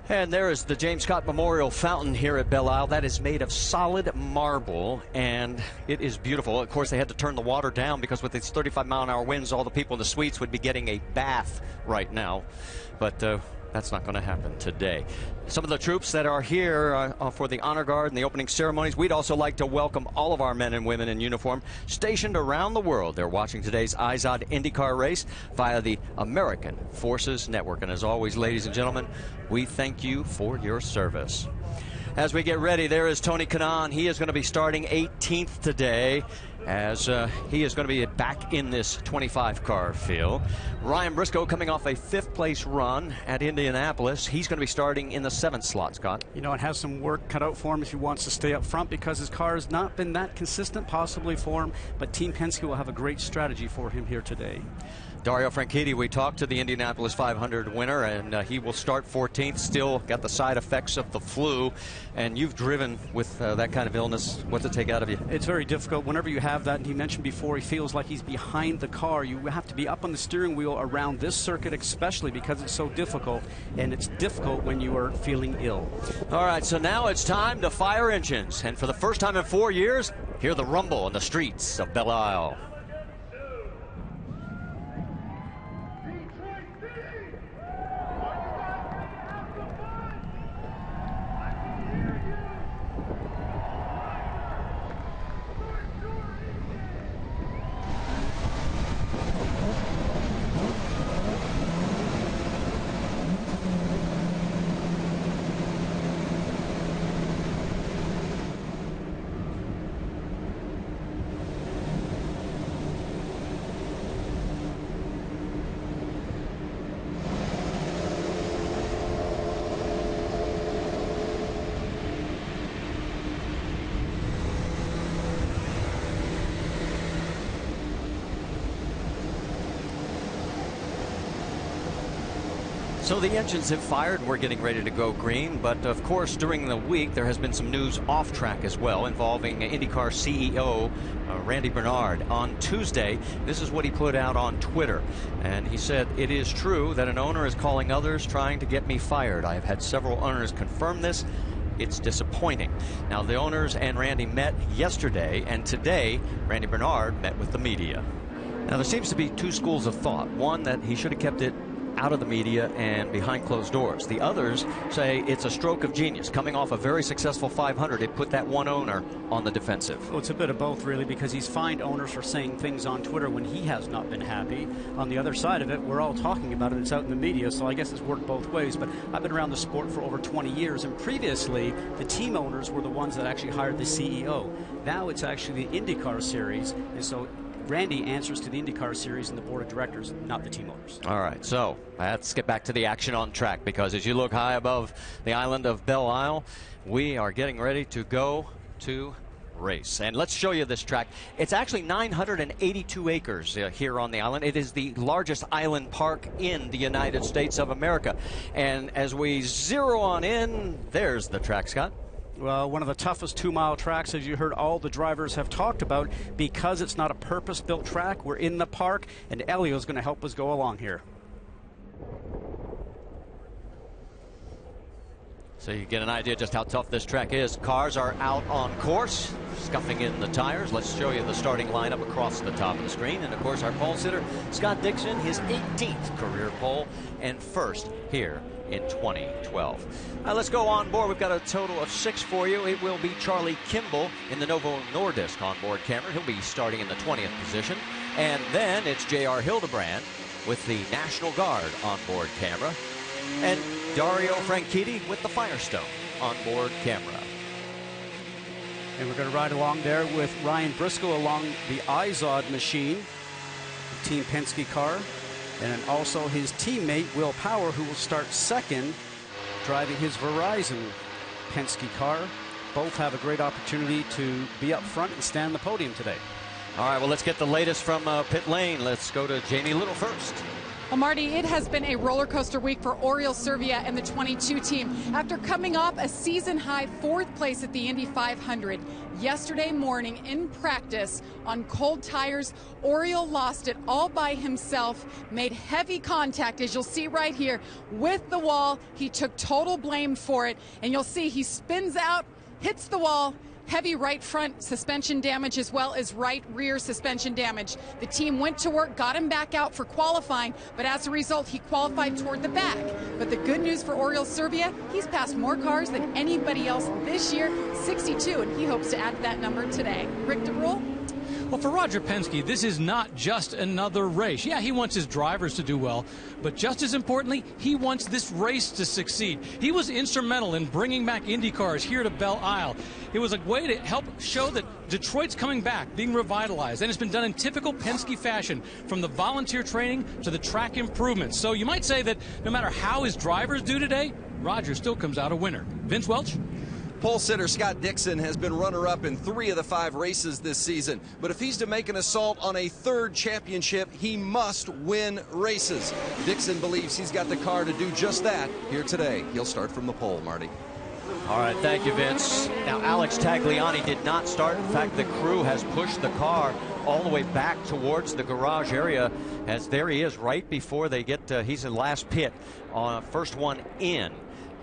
And there is the James Scott Memorial Fountain here at Belle Isle. That is made of solid marble, and it is beautiful. Of course, they had to turn the water down because with these 35-mile-an-hour winds, all the people in the suites would be getting a bath right now. But that's not going to happen today. Some of the troops that are here for the honor guard and the opening ceremonies, we'd also like to welcome all of our men and women in uniform stationed around the world. They're watching today's IZOD IndyCar race via the American Forces Network. And as always, ladies and gentlemen, we thank you for your service. As we get ready, there is Tony Kanaan. He is going to be starting 18th today, as he is going to be back in this 25-car field. Ryan Briscoe coming off a 5th-place run at Indianapolis. He's going to be starting in the 7th slot, Scott. You know, it has some work cut out for him if he wants to stay up front because his car has not been that consistent possibly for him, but Team Penske will have a great strategy for him here today. Dario Franchitti, we talked to the Indianapolis 500 winner, and he will start 14th. Still got the side effects of the flu, and you've driven with that kind of illness. What's it take out of you? It's very difficult whenever you have that, and he mentioned before he feels like he's behind the car. You have to be up on the steering wheel around this circuit, especially because it's so difficult, and it's difficult when you are feeling ill. All right, so now it's time to fire engines, and for the first time in 4 years, hear the rumble in the streets of Belle Isle. So the engines have fired and we're getting ready to go green, but of course during the week there has been some news off track as well involving IndyCar CEO Randy Bernard. On Tuesday, this is what he put out on Twitter, and he said, "It is true that an owner is calling others trying to get me fired. I have had several owners confirm this. It's disappointing." Now the owners and Randy met yesterday, and today Randy Bernard met with the media. Now there seems to be two schools of thought. One, that he should have kept it out of the media and behind closed doors. The others say it's a stroke of genius. Coming off a very successful 500, it put that one owner on the defensive. Well, it's a bit of both, really, because he's fined owners for saying things on Twitter when he has not been happy. On the other side of it, we're all talking about it. It's out in the media, so I guess it's worked both ways. But I've been around the sport for over 20 years, and previously, the team owners were the ones that actually hired the CEO. Now it's actually the IndyCar series, and so Randy answers to the IndyCar series and the board of directors, not the team owners. All right, so let's get back to the action on track, because as you look high above the island of Belle Isle, we are getting ready to go to race. And let's show you this track. It's actually 982 acres here on the island. It is the largest island park in the United States of America. And as we zero on in, there's the track, Scott. Well, one of the toughest 2-mile tracks, as you heard all the drivers have talked about, because it's not a purpose-built track. We're in the park, and Elio's going to help us go along here. So you get an idea just how tough this track is. Cars are out on course, scuffing in the tires. Let's show you the starting lineup across the top of the screen. And of course, our pole sitter, Scott Dixon, his 18th career pole and first here in 2012. Let's go on board. We've got a total of 6 for you. It will be Charlie Kimball in the Novo Nordisk onboard camera. He'll be starting in the 20th position. And then it's J.R. Hildebrand with the National Guard onboard camera. And Dario Franchitti with the Firestone onboard camera. And we're going to ride along there with Ryan Briscoe along the IZOD machine, the Team Penske car, and also his teammate Will Power, who will start second, driving his Verizon Penske car. Both have a great opportunity to be up front and stand on the podium today. All right, well, let's get the latest from pit lane. Let's go to Jamie Little first. Well, Marty, it has been a roller coaster week for Oriol Servia and the 22 team. After coming off a season-high 4th place at the Indy 500, yesterday morning in practice on cold tires, Oriol lost it all by himself, made heavy contact, as you'll see right here, with the wall. He took total blame for it, and you'll see he spins out, hits the wall. Heavy right front suspension damage as well as right rear suspension damage. The team went to work, got him back out for qualifying, but as a result, he qualified toward the back. But the good news for Oriol Servia, he's passed more cars than anybody else this year, 62, and he hopes to add to that number today. Rick DeBrule? Well, for Roger Penske, this is not just another race. Yeah, he wants his drivers to do well, but just as importantly, he wants this race to succeed. He was instrumental in bringing back Indy cars here to Belle Isle. It was a way to help show that Detroit's coming back, being revitalized, and it's been done in typical Penske fashion, from the volunteer training to the track improvements. So you might say that no matter how his drivers do today, Roger still comes out a winner. Vince Welch? Pole sitter Scott Dixon has been runner-up in 3 of the 5 races this season. But if he's to make an assault on a 3rd championship, he must win races. Dixon believes he's got the car to do just that here today. He'll start from the pole, Marty. All right, thank you, Vince. Now, Alex Tagliani did not start. In fact, the crew has pushed the car all the way back towards the garage area, as there he is right before they get, he's in last pit on first one in.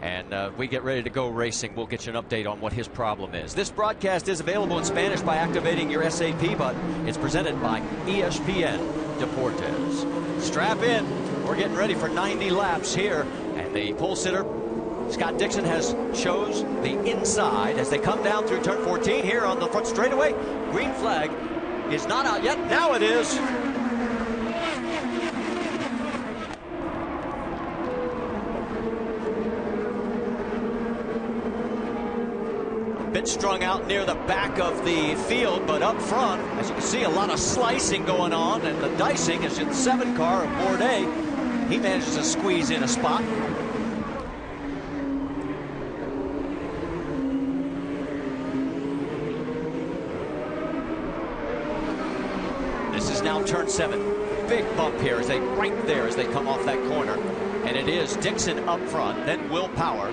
And we get ready to go racing. We'll get you an update on what his problem is. This broadcast is available in Spanish by activating your SAP button. It's presented by ESPN Deportes. Strap in. We're getting ready for 90 laps here. And the pole sitter, Scott Dixon, has chose the inside as they come down through turn 14 here on the front straightaway. Green flag is not out yet. Now it is. Bit strung out near the back of the field, but up front, as you can see, a lot of slicing going on, and the dicing is in the 7 car of Bourdais. He manages to squeeze in a spot. This is now turn 7. Big bump here as they right there as they come off that corner, and it is Dixon up front, then Will Power,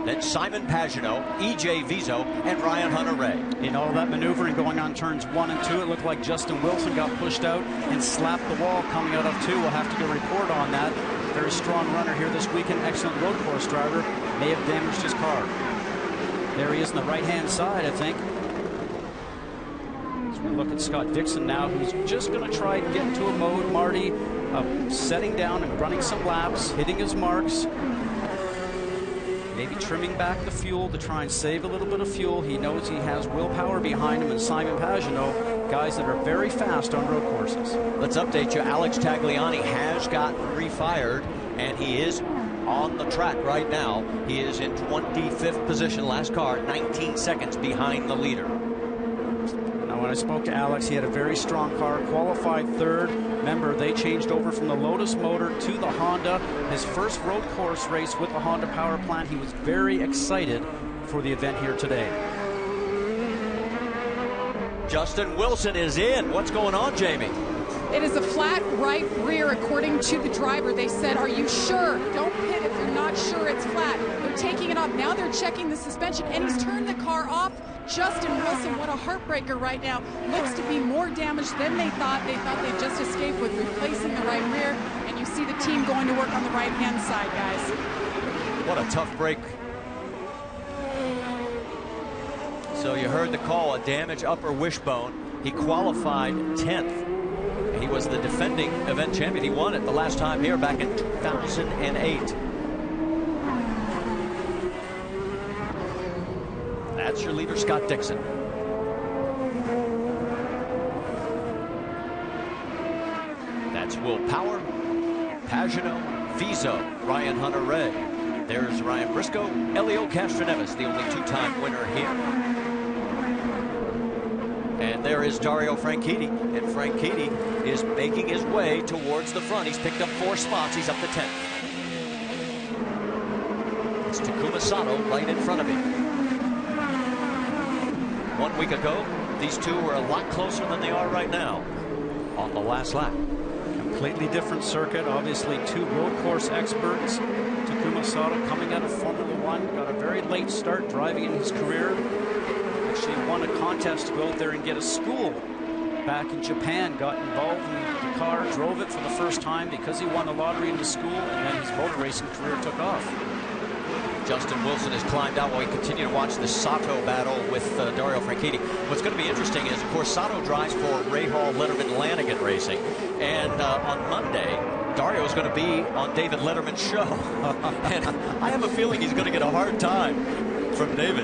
then Simon Pagenaud, E.J. Vizo, and Ryan Hunter-Reay. In all that maneuvering going on turns 1 and 2, it looked like Justin Wilson got pushed out and slapped the wall coming out of 2. We'll have to go report on that. Very strong runner here this weekend, excellent road course driver. May have damaged his car. There he is on the right-hand side, I think. As we look at Scott Dixon now, who's just going to try and get into a mode, Marty, of setting down and running some laps, hitting his marks. Maybe trimming back the fuel to try and save a little bit of fuel. He knows he has Will Power behind him and Simon Pagenaud, guys that are very fast on road courses. Let's update you. Alex Tagliani has gotten refired, and he is on the track right now. He is in 25th position, last car, 19 seconds behind the leader. Now, when I spoke to Alex, he had a very strong car, qualified 3rd. Remember, they changed over from the Lotus motor to the Honda. His first road course race with the Honda power plant. He was very excited for the event here today. Justin Wilson is in. What's going on, Jamie? It is a flat right rear, according to the driver. They said, are you sure? Don't pit if you're not sure it's flat. They're taking it off. Now they're checking the suspension, and he's turned the car off. Justin Wilson, what a heartbreaker right now. Looks to be more damaged than they thought. They thought they'd just escape with replacing the right rear. And you see the team going to work on the right-hand side, guys. What a tough break. So you heard the call, a damaged upper wishbone. He qualified 10th. And he was the defending event champion. He won it the last time here back in 2008. That's your leader, Scott Dixon. That's Will Power, Pagenaud, Vizo, Ryan Hunter-Reay. There's Ryan Briscoe, Elio Castroneves, the only 2-time winner here. And there is Dario Franchitti, and Franchitti is making his way towards the front. He's picked up 4 spots. He's up to 10th. It's Takuma Sato right in front of him. 1 week ago, these two were a lot closer than they are right now on the last lap. Completely different circuit. Obviously, two road course experts. Takuma Sato coming out of Formula One, got a very late start driving in his career. Actually won a contest to go out there and get a school back in Japan. Got involved in the car, drove it for the first time because he won the lottery in the school, and then his motor racing career took off. Justin Wilson has climbed out while we continue to watch the Sato battle with Dario Franchitti. What's going to be interesting is, of course, Sato drives for Rahal Letterman Lanigan Racing. And on Monday, Dario is going to be on David Letterman's show. And I have a feeling he's going to get a hard time from David.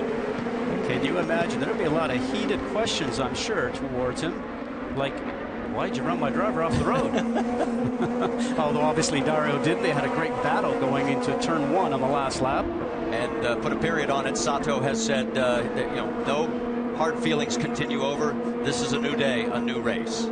Can you imagine? There'll be a lot of heated questions, I'm sure, towards him. Like, why'd you run my driver off the road? Although obviously Dario didn't. They had a great battle going into turn 1 on the last lap. And put a period on it. Sato has said that, you know, no hard feelings continue over. This is a new day, a new race.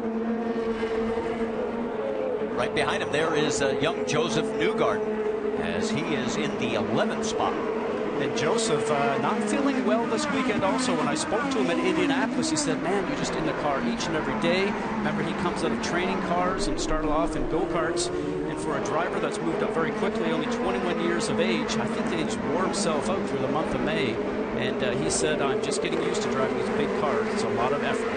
Right behind him there is young Joseph Newgarden, as he is in the 11th spot. And Joseph not feeling well this weekend also. When I spoke to him in Indianapolis, he said, man, you're just in the car each and every day. Remember, he comes out of training cars and started off in go-karts. And for a driver that's moved up very quickly, only 21 years of age, I think that he just wore himself out through the month of May. And he said, I'm just getting used to driving these big cars. It's a lot of effort.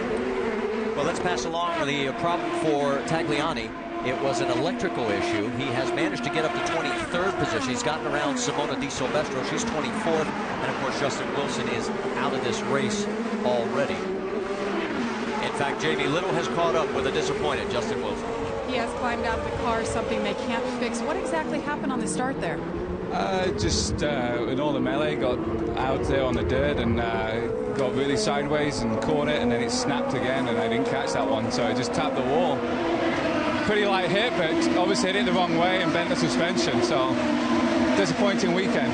Well, let's pass along the problem for Tagliani. It was an electrical issue. He has managed to get up to 23rd position. He's gotten around Simona Di Silvestro. She's 24th. And, of course, Justin Wilson is out of this race already. In fact, Jamie Little has caught up with a disappointed Justin Wilson. He has climbed out of the car, something they can't fix. What exactly happened on the start there? Just in all the melee, got out there on the dirt and got really sideways and caught it, and then it snapped again, and I didn't catch that one, so I just tapped the wall. Pretty light hit, but obviously hit it the wrong way and bent the suspension, so disappointing weekend.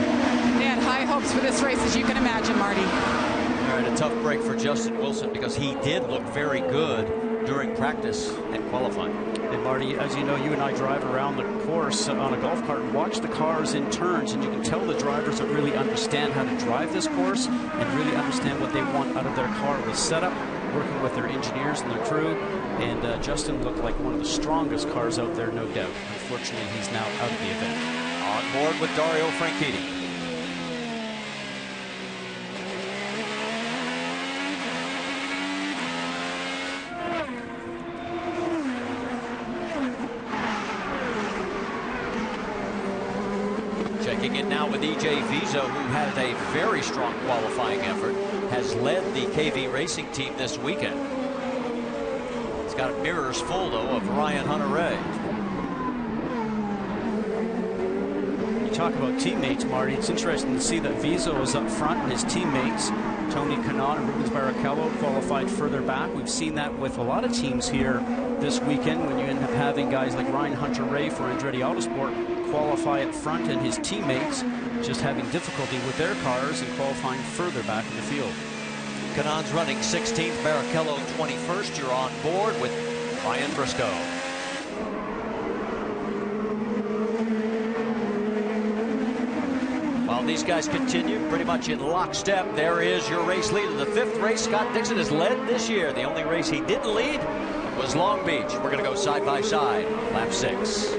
Man, high hopes for this race, as you can imagine, Marty. All right, a tough break for Justin Wilson because he did look very good during practice and qualifying. And Marty, as you know, you and I drive around the course on a golf cart and watch the cars in turns, and you can tell the drivers that really understand how to drive this course and really understand what they want out of their car with setup, working with their engineers and their crew. And Justin looked like one of the strongest cars out there, no doubt. Unfortunately, he's now out of the event. On board with Dario Franchitti. Checking in now with E.J. Vizo, who had a very strong qualifying effort, has led the KV Racing team this weekend. He's got mirrors full, though, of Ryan Hunter-Reay. You talk about teammates, Marty. It's interesting to see that Vizo is up front and his teammates, Tony Kanaan and Rubens Barrichello, qualified further back. We've seen that with a lot of teams here this weekend when you end up having guys like Ryan Hunter-Reay for Andretti Autosport qualify up front and his teammates just having difficulty with their cars and qualifying further back in the field. Kanaan's running 16th, Barrichello 21st. You're on board with Ryan Briscoe. While these guys continue pretty much in lockstep, there is your race leader. The 5th race Scott Dixon has led this year. The only race he didn't lead was Long Beach. We're going to go side by side, lap 6.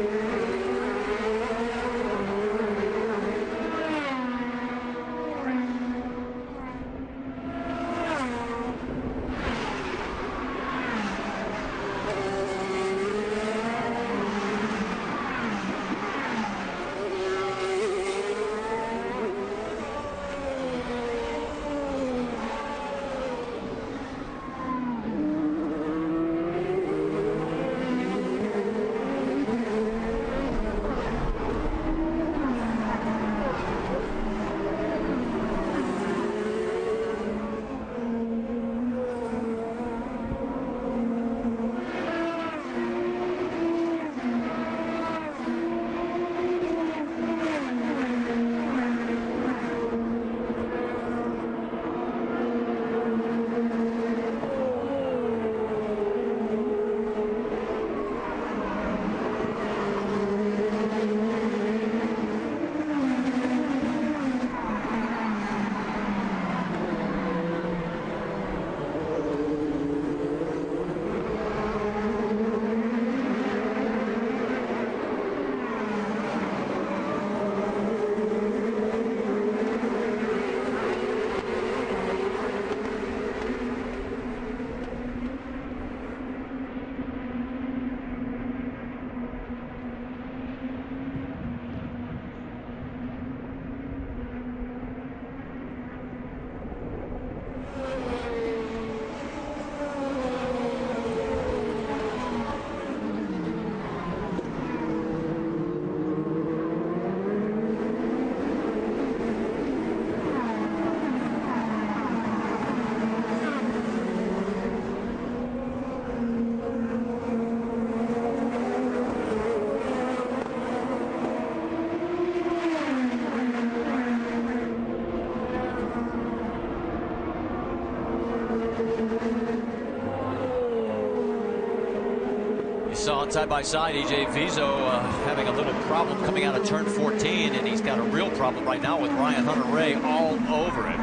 on side by side. E.J. Viso having a little problem coming out of turn 14, and he's got a real problem right now with Ryan Hunter-Reay all over him.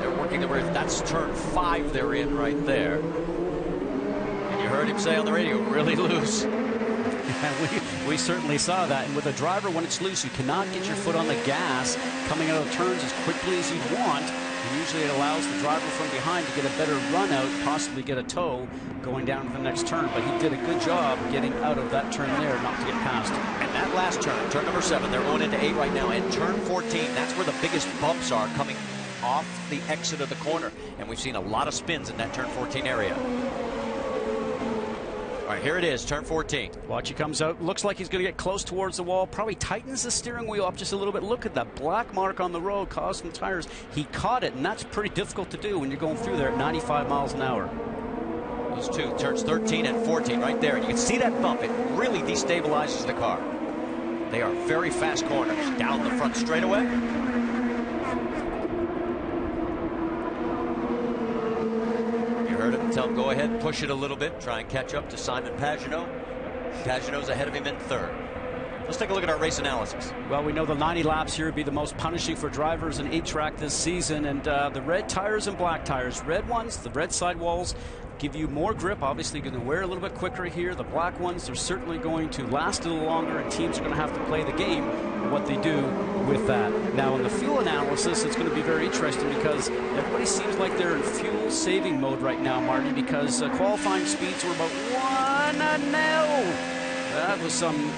They're working the way. That's turn 5 they're in right there. And you heard him say on the radio, really loose. We certainly saw that. And with a driver, when it's loose, you cannot get your foot on the gas coming out of turns as quickly as you'd want. And usually it allows the driver from behind to get a better run out, possibly get a tow going down to the next turn. But he did a good job getting out of that turn there, not to get past. And that last turn number 7, they're going into 8 right now. And turn 14, that's where the biggest bumps are coming off the exit of the corner. And we've seen a lot of spins in that turn 14 area. All right, here it is, turn 14. Watch, he comes out. Looks like he's going to get close towards the wall. Probably tightens the steering wheel up just a little bit. Look at that black mark on the road caused some tires. He caught it, and that's pretty difficult to do when you're going through there at 95 miles an hour. Those two, turns 13 and 14 right there. And you can see that bump. It really destabilizes the car. They are very fast corners. Down the front straightaway. Tell him go ahead, push it a little bit, try and catch up to Simon Pagenaud. Pagenaud's ahead of him in 3rd. Let's take a look at our race analysis. Well, we know the 90 laps here would be the most punishing for drivers in 8-track this season, and the red tires and black tires, red ones, the red sidewalls, give you more grip. Obviously, you're going to wear a little bit quicker here. The black ones, they're certainly going to last a little longer, and teams are going to have to play the game what they do with that. Now, in the fuel analysis, it's going to be very interesting because everybody seems like they're in fuel saving mode right now, Marty, because qualifying speeds were about 1-0. That was some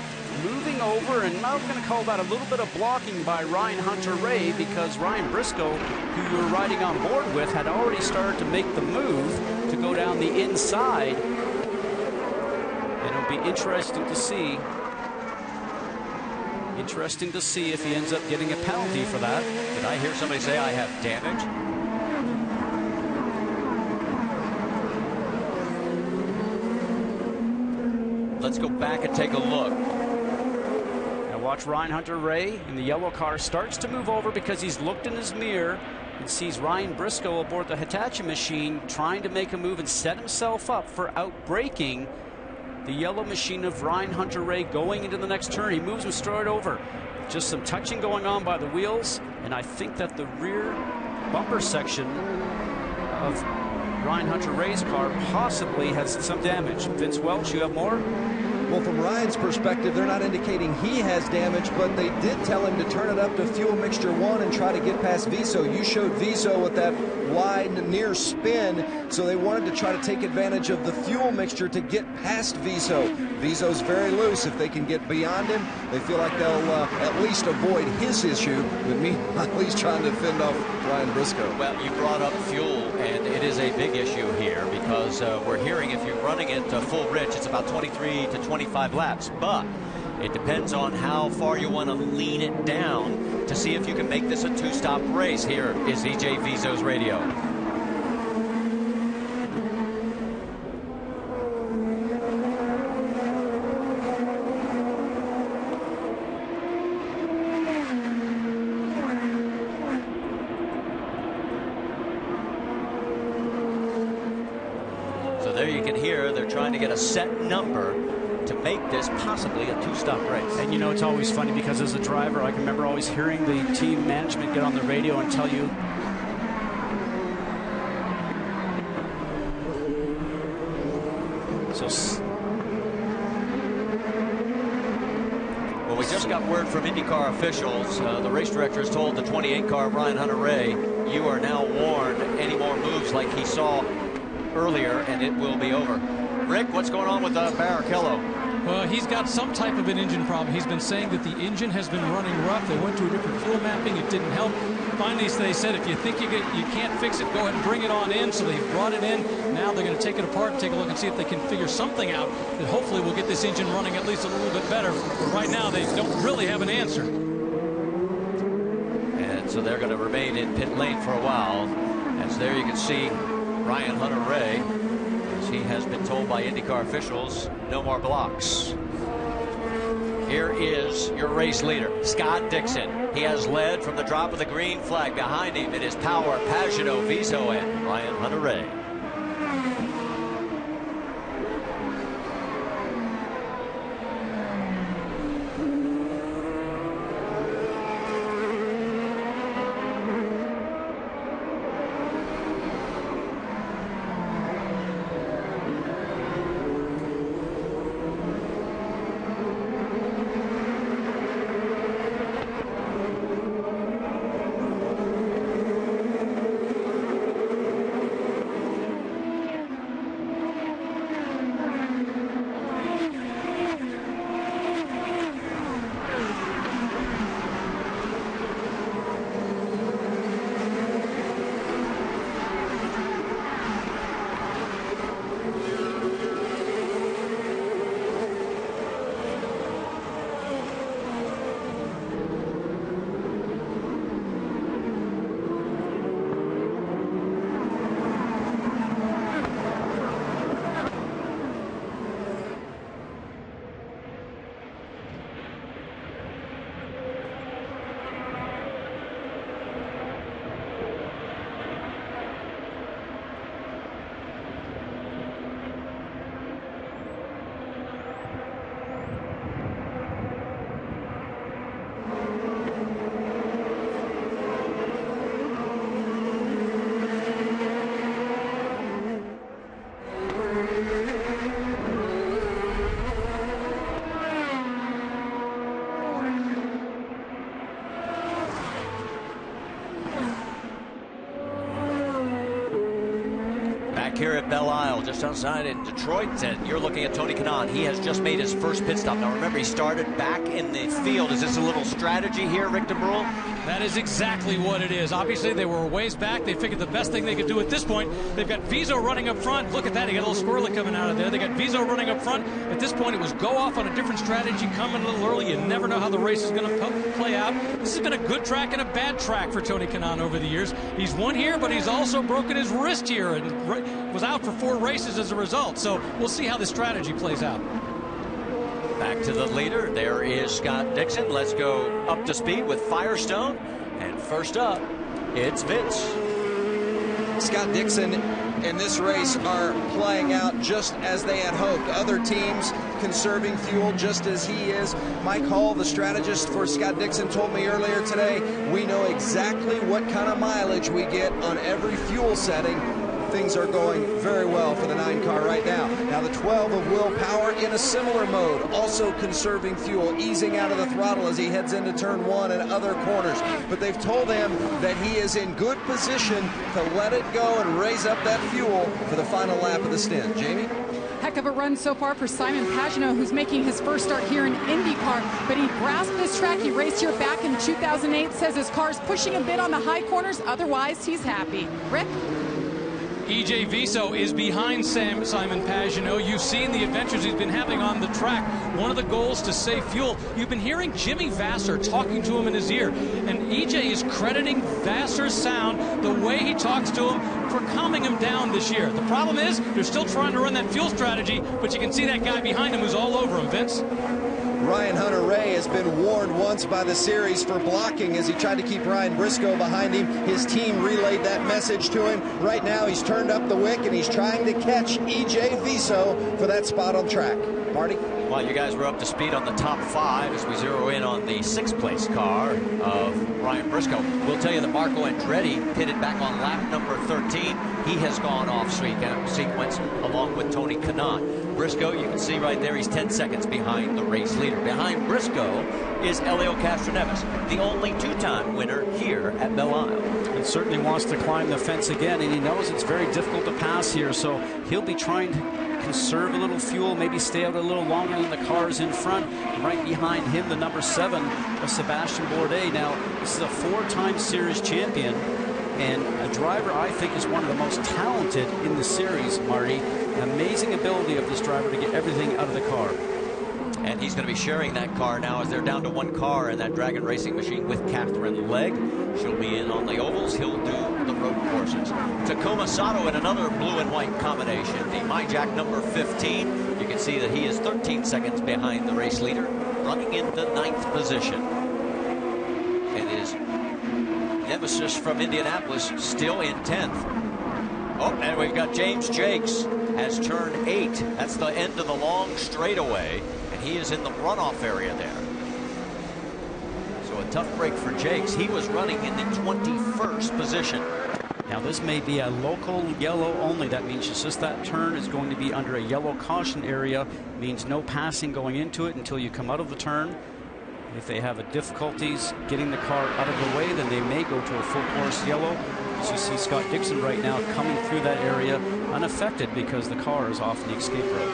moving over, and now we're going to call that a little bit of blocking by Ryan Hunter-Reay, because Ryan Briscoe, who you were riding on board with, had already started to make the move to go down the inside. And it'll be interesting to see. Interesting to see if he ends up getting a penalty for that. Did I hear somebody say I have damage? Let's go back and take a look. Now watch Ryan Hunter-Reay in the yellow car starts to move over because he's looked in his mirror and sees Ryan Briscoe aboard the Hitachi machine trying to make a move and set himself up for outbraking the yellow machine of Ryan Hunter-Reay going into the next turn. He moves him straight over. Just some touching going on by the wheels, and I think that the rear bumper section of Ryan Hunter-Reay's car possibly has some damage. Vince Welch, you have more? Well, from Ryan's perspective, they're not indicating he has damage, but they did tell him to turn it up to fuel mixture 1 and try to get past Viso. You showed Viso with that wide near spin, so they wanted to try to take advantage of the fuel mixture to get past Viso. Viso's very loose. If they can get beyond him, they feel like they'll at least avoid his issue, with me at least trying to fend off Ryan Briscoe. Well, you brought up fuel, and it is a big issue here because we're hearing if you're running it full rich, it's about 23 to 25 laps, but it depends on how far you want to lean it down to see if you can make this a 2-stop race. Here is E.J. Viso's radio. So there you can hear they're trying to get a set number to make this possibly a 2-stop race. And you know, it's always funny because as a driver, I can remember always hearing the team management get on the radio and tell you, well, we just got word from IndyCar officials. The race director has told the 28 car Ryan Hunter-Reay, you are now warned. Any more moves like he saw earlier, and it will be over. Rick, what's going on with Barrichello? Well, he's got some type of an engine problem. He's been saying that the engine has been running rough. They went to a different fuel mapping. It didn't help. Finally, they said, if you think you can't fix it, go ahead and bring it on in. So they brought it in. Now they're going to take it apart and take a look and see if they can figure something out that hopefully will get this engine running at least a little bit better. But right now, they don't really have an answer. And so they're going to remain in pit lane for a while. As there you can see Ryan Hunter-Reay, as he has been told by IndyCar officials, no more blocks. Here is your race leader, Scott Dixon. He has led from the drop of the green flag. Behind him, it is Power, Pagenaud, Viso, and Ryan Hunter-Reay. back here at Belle Isle, just outside in Detroit, and you're looking at Tony Kanaan. He has just made his first pit stop. Now remember, he started back in the field. Is this a little strategy here, Rick de Brule? That is exactly what it is. Obviously, they were a ways back. They figured the best thing they could do at this point. They've got Viso running up front. Look at that. He got a little squirrely coming out of there. They got Viso running up front. At this point, it was go off on a different strategy, coming a little early. You never know how the race is going to play out. This has been a good track and a bad track for Tony Kanaan over the years. He's won here, but he's also broken his wrist here and was out for 4 races as a result. So we'll see how the strategy plays out. Back to the leader. There is Scott Dixon. Let's go up to speed with Firestone. And first up, it's Vince. Scott Dixon and this race are playing out just as they had hoped. Other teams conserving fuel just as he is. Mike Hall, the strategist for Scott Dixon, told me earlier today, we know exactly what kind of mileage we get on every fuel setting. Things are going very well for the 9 car right now. Now the 12 of Will Power in a similar mode, also conserving fuel, easing out of the throttle as he heads into turn 1 and other corners. But they've told him that he is in good position to let it go and raise up that fuel for the final lap of the stint. Jamie? Heck of a run so far for Simon Pagenaud, who's making his first start here in IndyCar. But he grasped this track. He raced here back in 2008. Says his car's pushing a bit on the high corners. Otherwise, he's happy. Rick? EJ Viso is behind Simon Pagenaud. You've seen the adventures he's been having on the track. One of the goals to save fuel. You've been hearing Jimmy Vasser talking to him in his ear. And EJ is crediting Vasser's sound, the way he talks to him, for calming him down this year. The problem is, they're still trying to run that fuel strategy, but you can see that guy behind him who's all over him, Vince. Ryan Hunter-Reay has been warned once by the series for blocking as he tried to keep Ryan Briscoe behind him. His team relayed that message to him. Right now, he's turned up the wick, and he's trying to catch EJ Viso for that spot on track. Marty? Well, you guys were up to speed on the top 5 as we zero in on the 6th place car of Ryan Briscoe. We'll tell you that Marco Andretti pitted back on lap number 13. He has gone off sequence along with Tony Kanaan. Briscoe, you can see right there, he's 10 seconds behind the race leader. Behind Briscoe is Helio Castroneves, the only 2-time winner here at Belle Isle. And certainly wants to climb the fence again, and he knows it's very difficult to pass here, so he'll be trying to conserve a little fuel, maybe stay out a little longer than the cars in front. Right behind him, the number 7 of Sebastian Bourdais. Now, this is a 4-time series champion, and a driver I think is one of the most talented in the series, Marty. Amazing ability of this driver to get everything out of the car. And he's going to be sharing that car now as they're down to 1 car in that Dragon Racing machine with Catherine Legg. She'll be in on the ovals. He'll do the road courses. Takuma Sato in another blue and white combination. The MyJack number 15. You can see that he is 13 seconds behind the race leader, running in the 9th position. And his nemesis from Indianapolis still in 10th. Oh, and we've got James Jakes has turned 8. That's the end of the long straightaway, and he is in the runoff area there. So a tough break for Jakes. He was running in the 21st position. Now this may be a local yellow only. That means just that turn is going to be under a yellow caution area. Means no passing going into it until you come out of the turn. If they have difficulties getting the car out of the way, then they may go to a full course yellow. As you see Scott Dixon right now coming through that area unaffected because the car is off the escape road.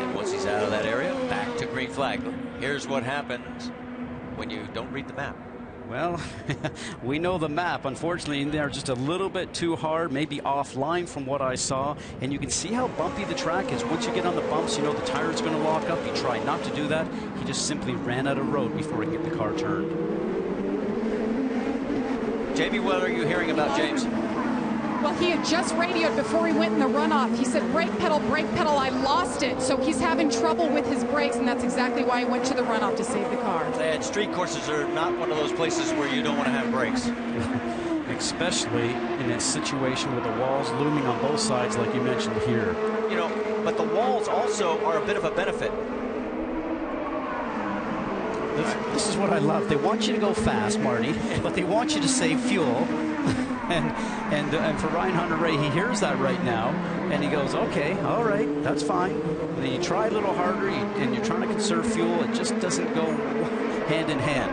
And once he's out of that area, back to green flag. Here's what happens when you don't read the map. Well, we know the map. Unfortunately, they're just a little bit too hard, maybe offline from what I saw. And you can see how bumpy the track is. Once you get on the bumps, you know the tire's going to lock up. You try not to do that. He just simply ran out of road before he get the car turned. Jamie, what are you hearing about James? Well, he had just radioed before he went in the runoff. He said, brake pedal, I lost it. So he's having trouble with his brakes, and that's exactly why he went to the runoff to save the car. And street courses are not one of those places where you don't want to have brakes. Especially in a situation with the walls looming on both sides like you mentioned here. You know, but the walls also are a bit of a benefit. This is what I love. They want you to go fast, Marty, but they want you to save fuel. and for Ryan Hunter-Reay, he hears that right now, and he goes, okay, all right, that's fine. And then you try a little harder, and you're trying to conserve fuel. It just doesn't go hand in hand.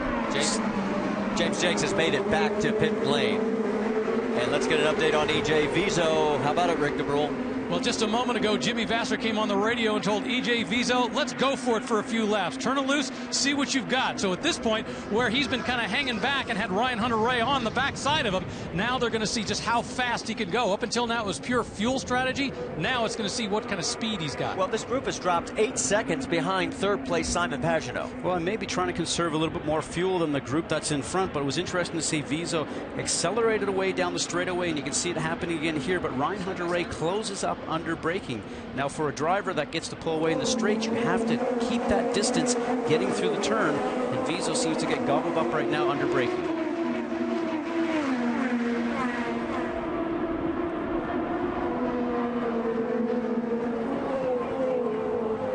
James Jakes has made it back to pit lane. And And let's get an update on E.J. Viso. How about it, Rick DeBrule? Well, just a moment ago, Jimmy Vasser came on the radio and told E.J. Viso, let's go for it for a few laps. Turn it loose, see what you've got. So at this point, where he's been kind of hanging back and had Ryan Hunter-Reay on the backside of him, now they're going to see just how fast he can go. Up until now, it was pure fuel strategy. Now it's going to see what kind of speed he's got. Well, this group has dropped 8 seconds behind third place Simon Pagenaud. Well, and maybe trying to conserve a little bit more fuel than the group that's in front, but it was interesting to see Viso accelerated away down the straightaway, and you can see it happening again here, but Ryan Hunter-Reay closes up under braking. Now, for a driver that gets to pull away in the straight, you have to keep that distance getting through the turn, and Viso seems to get gobbled up right now under braking.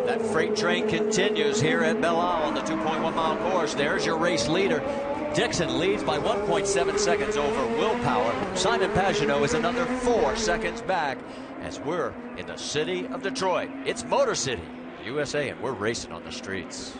That freight train continues here at Belle Isle on the 2.1-mile course. There's your race leader. Dixon leads by 1.7 seconds over Will Power. Simon Pagenaud is another 4 seconds back as we're in the city of Detroit. It's Motor City, USA, and we're racing on the streets.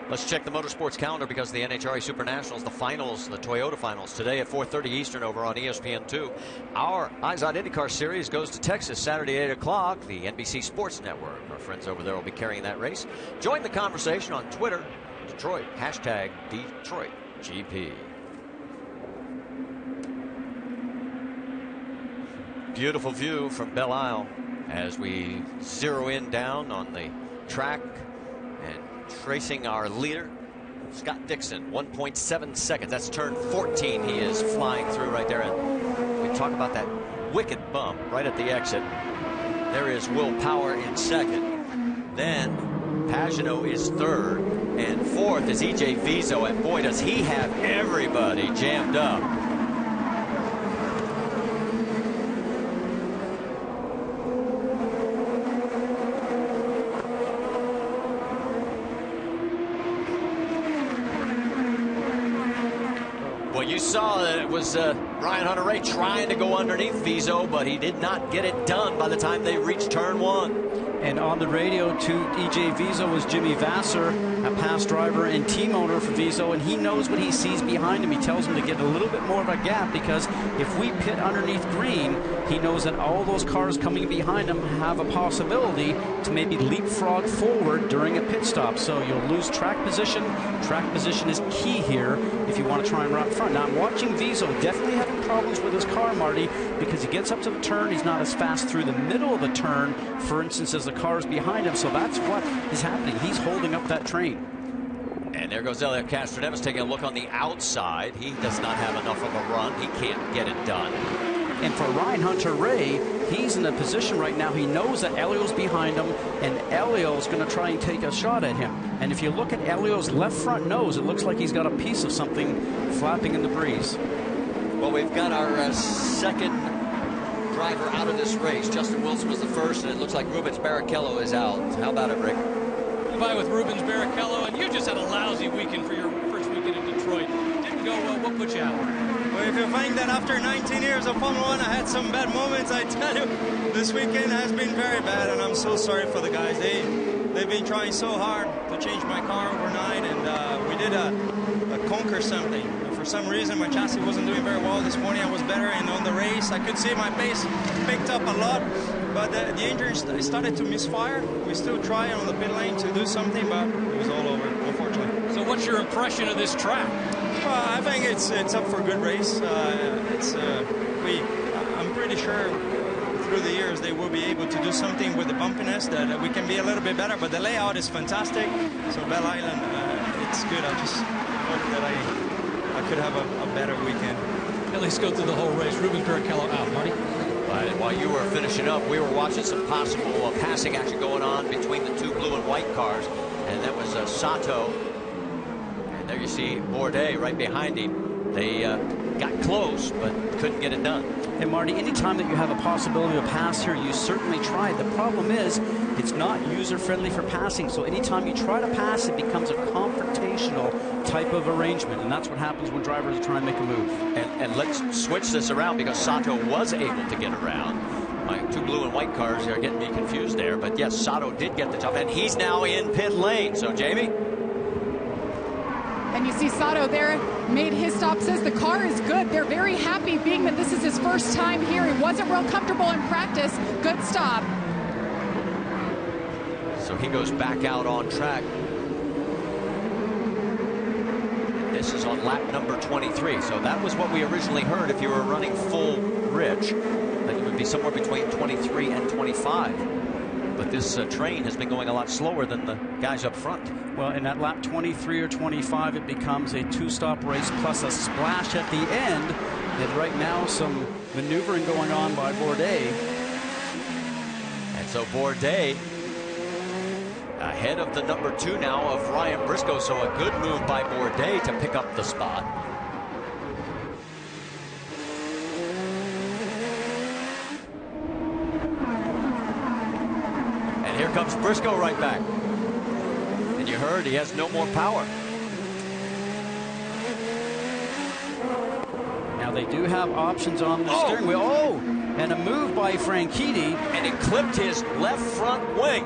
Let's check the motorsports calendar because the NHRA Super Nationals, the finals, the Toyota finals today at 4:30 Eastern over on ESPN2. Our IZOD IndyCar Series goes to Texas Saturday at 8 o'clock. The NBC Sports Network, our friends over there will be carrying that race. Join the conversation on Twitter, Detroit, hashtag DetroitGP. Beautiful view from Belle Isle as we zero in down on the track and tracing our leader, Scott Dixon, 1.7 seconds. That's turn 14 he is flying through right there. And we talk about that wicked bump right at the exit. There is Will Power in second. Then Pagenaud is third. And fourth is E.J. Viso. And boy, does he have everybody jammed up. You saw that it was Ryan Hunter-Reay trying to go underneath Viso, but he did not get it done by the time they reached turn one. And on the radio to E.J. Viso was Jimmy Vasser. a past driver and team owner for Viso, and he knows what he sees behind him. He tells him to get a little bit more of a gap, because if we pit underneath green, he knows that all those cars coming behind him have a possibility to maybe leapfrog forward during a pit stop. So you'll lose track position. Track position is key here if you want to try and run front. Now I'm watching Viso definitely having problems with his car, Marty, because he gets up to the turn. He's not as fast through the middle of the turn, for instance, as the cars behind him. So that's what is happening. He's holding up that train. And there goes Elliot Castroneves taking a look on the outside. He does not have enough of a run. He can't get it done. And for Ryan Hunter-Reay, he's in a position right now. He knows that Elio's behind him, and Elio's going to try and take a shot at him. And if you look at Elio's left front nose, it looks like he's got a piece of something flapping in the breeze. Well, we've got our second driver out of this race. Justin Wilson was the first, and it looks like Rubens Barrichello is out. How about it, Rick? By with Rubens Barrichello, and you just had a lousy weekend for your first weekend in Detroit. Didn't go well. What put you out? Well, if you think that after 19 years of Formula 1 I had some bad moments, I tell you, this weekend has been very bad, and I'm so sorry for the guys. They've been trying so hard to change my car overnight, and we did a conquer something. For some reason, my chassis wasn't doing very well this morning. I was better, and on the race, I could see my pace picked up a lot. But the engine started to misfire. We still tried on the pit lane to do something, but it was all over, unfortunately. So what's your impression of this track? Well, I think it's up for a good race. I'm pretty sure through the years they will be able to do something with the bumpiness that we can be a little bit better. But the layout is fantastic. So Bell Island, it's good. I just hope that I could have a better weekend. At least go through the whole race. Rubens Barrichello out, Marty. And while you were finishing up, we were watching some possible passing action going on between the two blue and white cars. And that was Sato. And there you see Bourdais right behind him. They got close, but couldn't get it done. And Marty, anytime that you have a possibility of pass here, you certainly try. The problem is it's not user-friendly for passing. So anytime you try to pass, it becomes a confrontational type of arrangement. And that's what happens when drivers are trying to make a move. And let's switch this around, because Sato was able to get around. My two blue and white cars are getting me confused there. But yes, Sato did get the top, and he's now in pit lane. So, Jamie? And you see Sato there made his stop, says the car is good. They're very happy being that this is his first time here. He wasn't real comfortable in practice. Good stop. So he goes back out on track. This is on lap number 23. So that was what we originally heard if you were running full Rich, that it would be somewhere between 23 and 25. But this train has been going a lot slower than the guys up front. Well, in that lap 23 or 25, it becomes a two-stop race plus a splash at the end. And right now, some maneuvering going on by Bourdais. And so Bourdais ahead of the number 2 now of Ryan Briscoe. So a good move by Bourdais to pick up the spot. And here comes Briscoe right back. And you heard he has no more power. Now they do have options on the steering wheel. Oh, and a move by Franchitti. And it clipped his left front wing.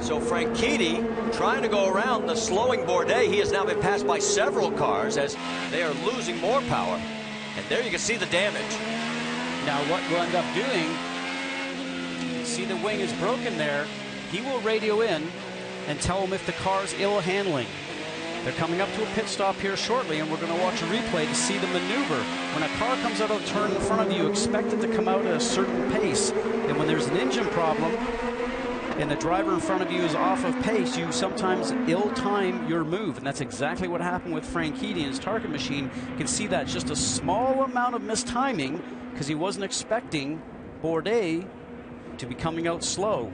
So Franchitti trying to go around the slowing Bourdais. He has now been passed by several cars as they are losing more power. And there you can see the damage. Now what we'll end up doing, see the wing is broken there. He will radio in and tell him if the car's ill handling. They're coming up to a pit stop here shortly, and we're going to watch a replay to see the maneuver. When a car comes out of the turn in front of you, expect it to come out at a certain pace. And when there's an engine problem and the driver in front of you is off of pace, you sometimes ill-time your move. And that's exactly what happened with Franchitti and his target machine. You can see that just a small amount of mistiming because he wasn't expecting Bourdais to be coming out slow.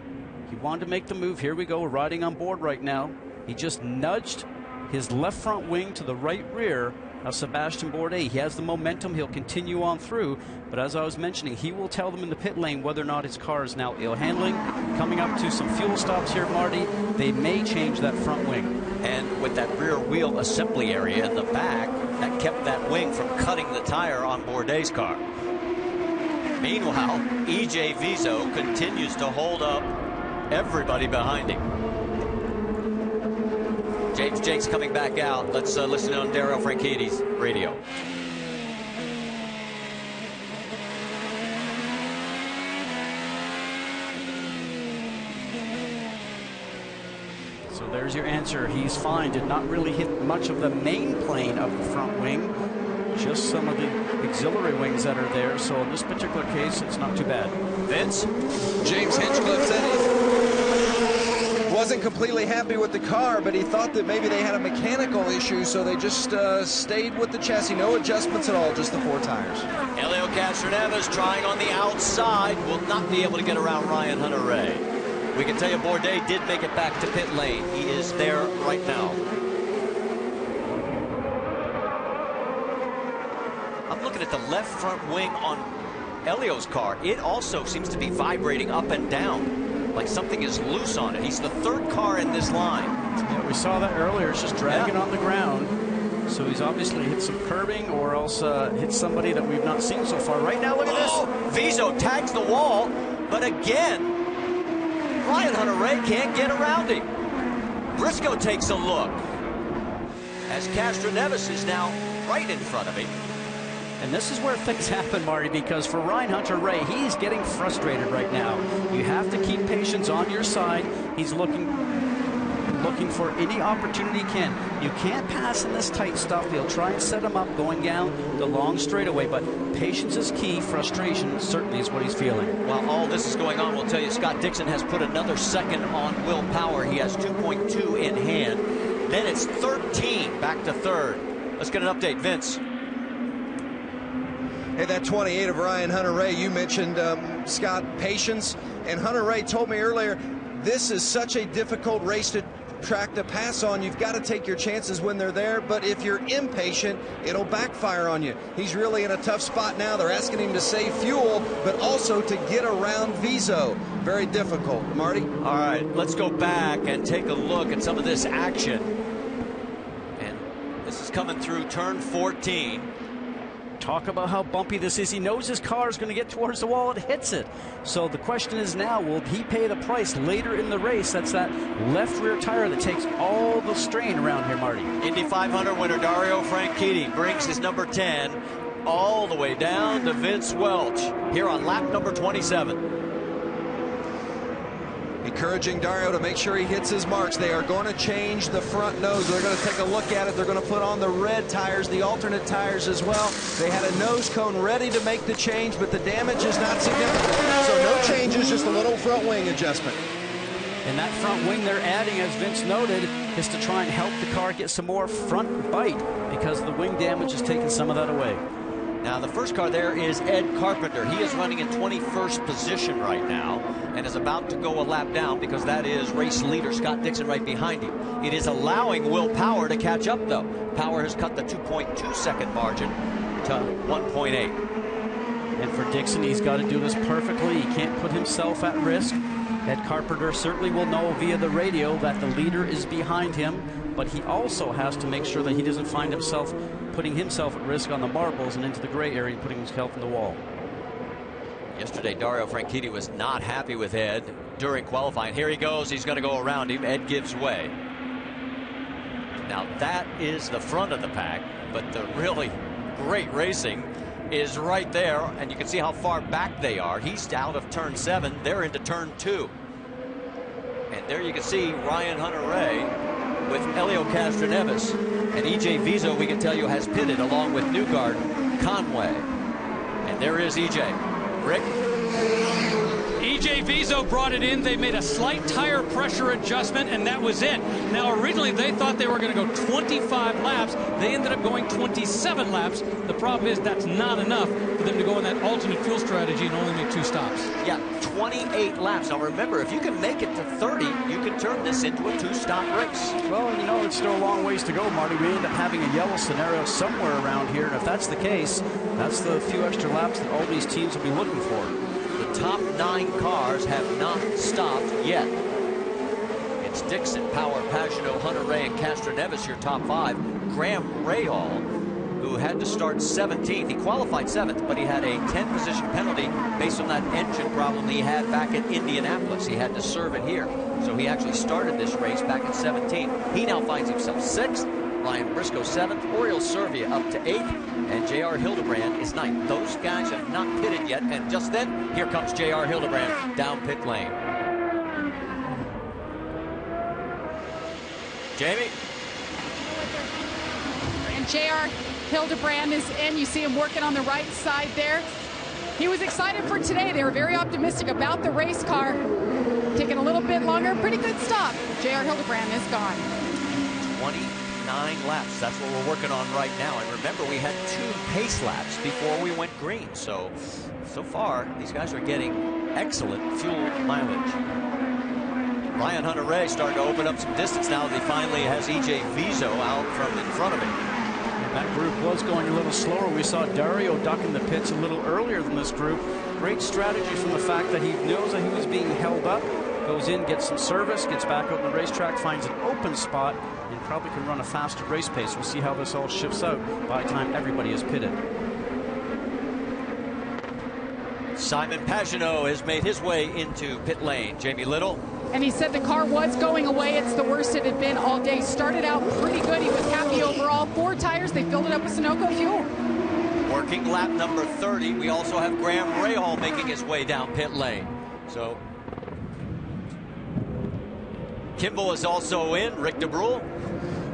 He wanted to make the move. Here we go. We're riding on board right now. He just nudged his left front wing to the right rear of Sebastian Bourdais. He has the momentum. He'll continue on through. But as I was mentioning, he will tell them in the pit lane whether or not his car is now ill handling. Coming up to some fuel stops here, Marty, they may change that front wing. And with that rear wheel assembly area in the back, that kept that wing from cutting the tire on Bourdais' car. Meanwhile, EJ Viso continues to hold up everybody behind him. James Jakes coming back out. Let's listen on Dario Franchitti's radio. So there's your answer. He's fine. Did not really hit much of the main plane of the front wing, just some of the auxiliary wings that are there. So in this particular case, it's not too bad. Vince? James Hinchcliffe said he wasn't completely happy with the car, but he thought that maybe they had a mechanical issue, so they just stayed with the chassis. No adjustments at all, just the 4 tires. Helio Castroneves trying on the outside, will not be able to get around Ryan Hunter-Reay. We can tell you Bourdais did make it back to pit lane. He is there right now. I'm looking at the left front wing on Helio's car. It also seems to be vibrating up and down, like something is loose on it. He's the 3rd car in this line. Yeah, we saw that earlier. It's just dragging on the ground. So he's obviously hit some curbing or else hit somebody that we've not seen so far. Right now, look at this. Viso tags the wall, but again, Ryan Hunter-Reay can't get around him. Briscoe takes a look as Castroneves is now right in front of him. And this is where things happen, Marty, because for Ryan Hunter-Reay, he's getting frustrated right now. You have to keep patience on your side. He's looking for any opportunity he can. You can't pass in this tight stuff. He'll try and set him up going down the long straightaway, but patience is key. Frustration certainly is what he's feeling. While all this is going on, we'll tell you Scott Dixon has put another second on Will Power. He has 2.2 in hand. Then it's 13 back to 3rd. Let's get an update, Vince. Hey, that 28 of Ryan Hunter-Reay, you mentioned, Scott, patience. And Hunter-Reay told me earlier, this is such a difficult track to pass on. You've got to take your chances when they're there, but if you're impatient, it'll backfire on you. He's really in a tough spot now. They're asking him to save fuel, but also to get around Viso. Very difficult. Marty? All right, let's go back and take a look at some of this action. And this is coming through turn 14. Talk about how bumpy this is. He knows his car is going to get towards the wall. It hits it. So the question is now, will he pay the price later in the race? That's that left rear tire that takes all the strain around here, Marty. Indy 500 winner Dario Franchitti brings his number 10 all the way down to Vince Welch here on lap number 27. Encouraging Dario to make sure he hits his marks. They are going to change the front nose. They're going to take a look at it. They're going to put on the red tires, the alternate tires as well. They had a nose cone ready to make the change, but the damage is not significant. So no changes, just a little front wing adjustment. And that front wing they're adding, as Vince noted, is to try and help the car get some more front bite because the wing damage is taking some of that away. Now, the first car there is Ed Carpenter. He is running in 21st position right now and is about to go a lap down because that is race leader Scott Dixon right behind him. It is allowing Will Power to catch up, though. Power has cut the 2.2 second margin to 1.8. And for Dixon, he's got to do this perfectly. He can't put himself at risk. Ed Carpenter certainly will know via the radio that the leader is behind him, but he also has to make sure that he doesn't find himself putting himself at risk on the marbles and into the gray area and putting himself in the wall. Yesterday, Dario Franchitti was not happy with Ed during qualifying. Here he goes. He's going to go around him. Ed gives way. Now, that is the front of the pack, but the really great racing is right there, and you can see how far back they are. He's out of turn 7. They're into turn 2. And there you can see Ryan Hunter-Reay with Helio Castroneves. And EJ Viso, we can tell you, has pitted along with Newgarden, Conway. And there is EJ. Rick? EJ Viso brought it in. They made a slight tire pressure adjustment, and that was it. Now, originally, they thought they were going to go 25 laps. They ended up going 27 laps. The problem is that's not enough for them to go on that alternate fuel strategy and only make 2 stops. Yeah, 28 laps. Now, remember, if you can make it to 30, you can turn this into a 2-stop race. Well, you know, it's still a long ways to go, Marty. We end up having a yellow scenario somewhere around here, and if that's the case, that's the few extra laps that all these teams will be looking for. The top 9 cars have not stopped yet. It's Dixon, Power, Pagenaud, Hunter-Reay, and Castroneves, your top 5. Graham Rahal who had to start 17th. He qualified 7th, but he had a 10-position penalty based on that engine problem he had back at Indianapolis. He had to serve it here. So he actually started this race back at 17th. He now finds himself 6th. Ryan Briscoe 7th. Oriol Servia up to 8th. And J.R. Hildebrand is 9th. Those guys have not pitted yet. And just then, here comes J.R. Hildebrand down pit lane. Jamie? And J.R. Hildebrand is in. You see him working on the right side there. He was excited for today. They were very optimistic about the race car. Taking a little bit longer. Pretty good stop. J.R. Hildebrand is gone. 29 laps. That's what we're working on right now. And remember, we had 2 pace laps before we went green. So far, these guys are getting excellent fuel mileage. Ryan Hunter-Reay starting to open up some distance now that he finally has E.J. Vizo out from in front of him. That group was going a little slower. We saw Dario duck in the pits a little earlier than this group. Great strategy from the fact that he knows that he was being held up, goes in, gets some service, gets back out on the racetrack, finds an open spot, and probably can run a faster race pace. We'll see how this all shifts out by the time everybody is pitted. Simon Pagenaud has made his way into pit lane. Jamie Little. And he said the car was going away. It's the worst it had been all day. Started out pretty good. He was happy overall. 4 tires. They filled it up with Sunoco fuel. Working lap number 30. We also have Graham Rahal making his way down pit lane. So Kimball is also in. Rick DeBrule.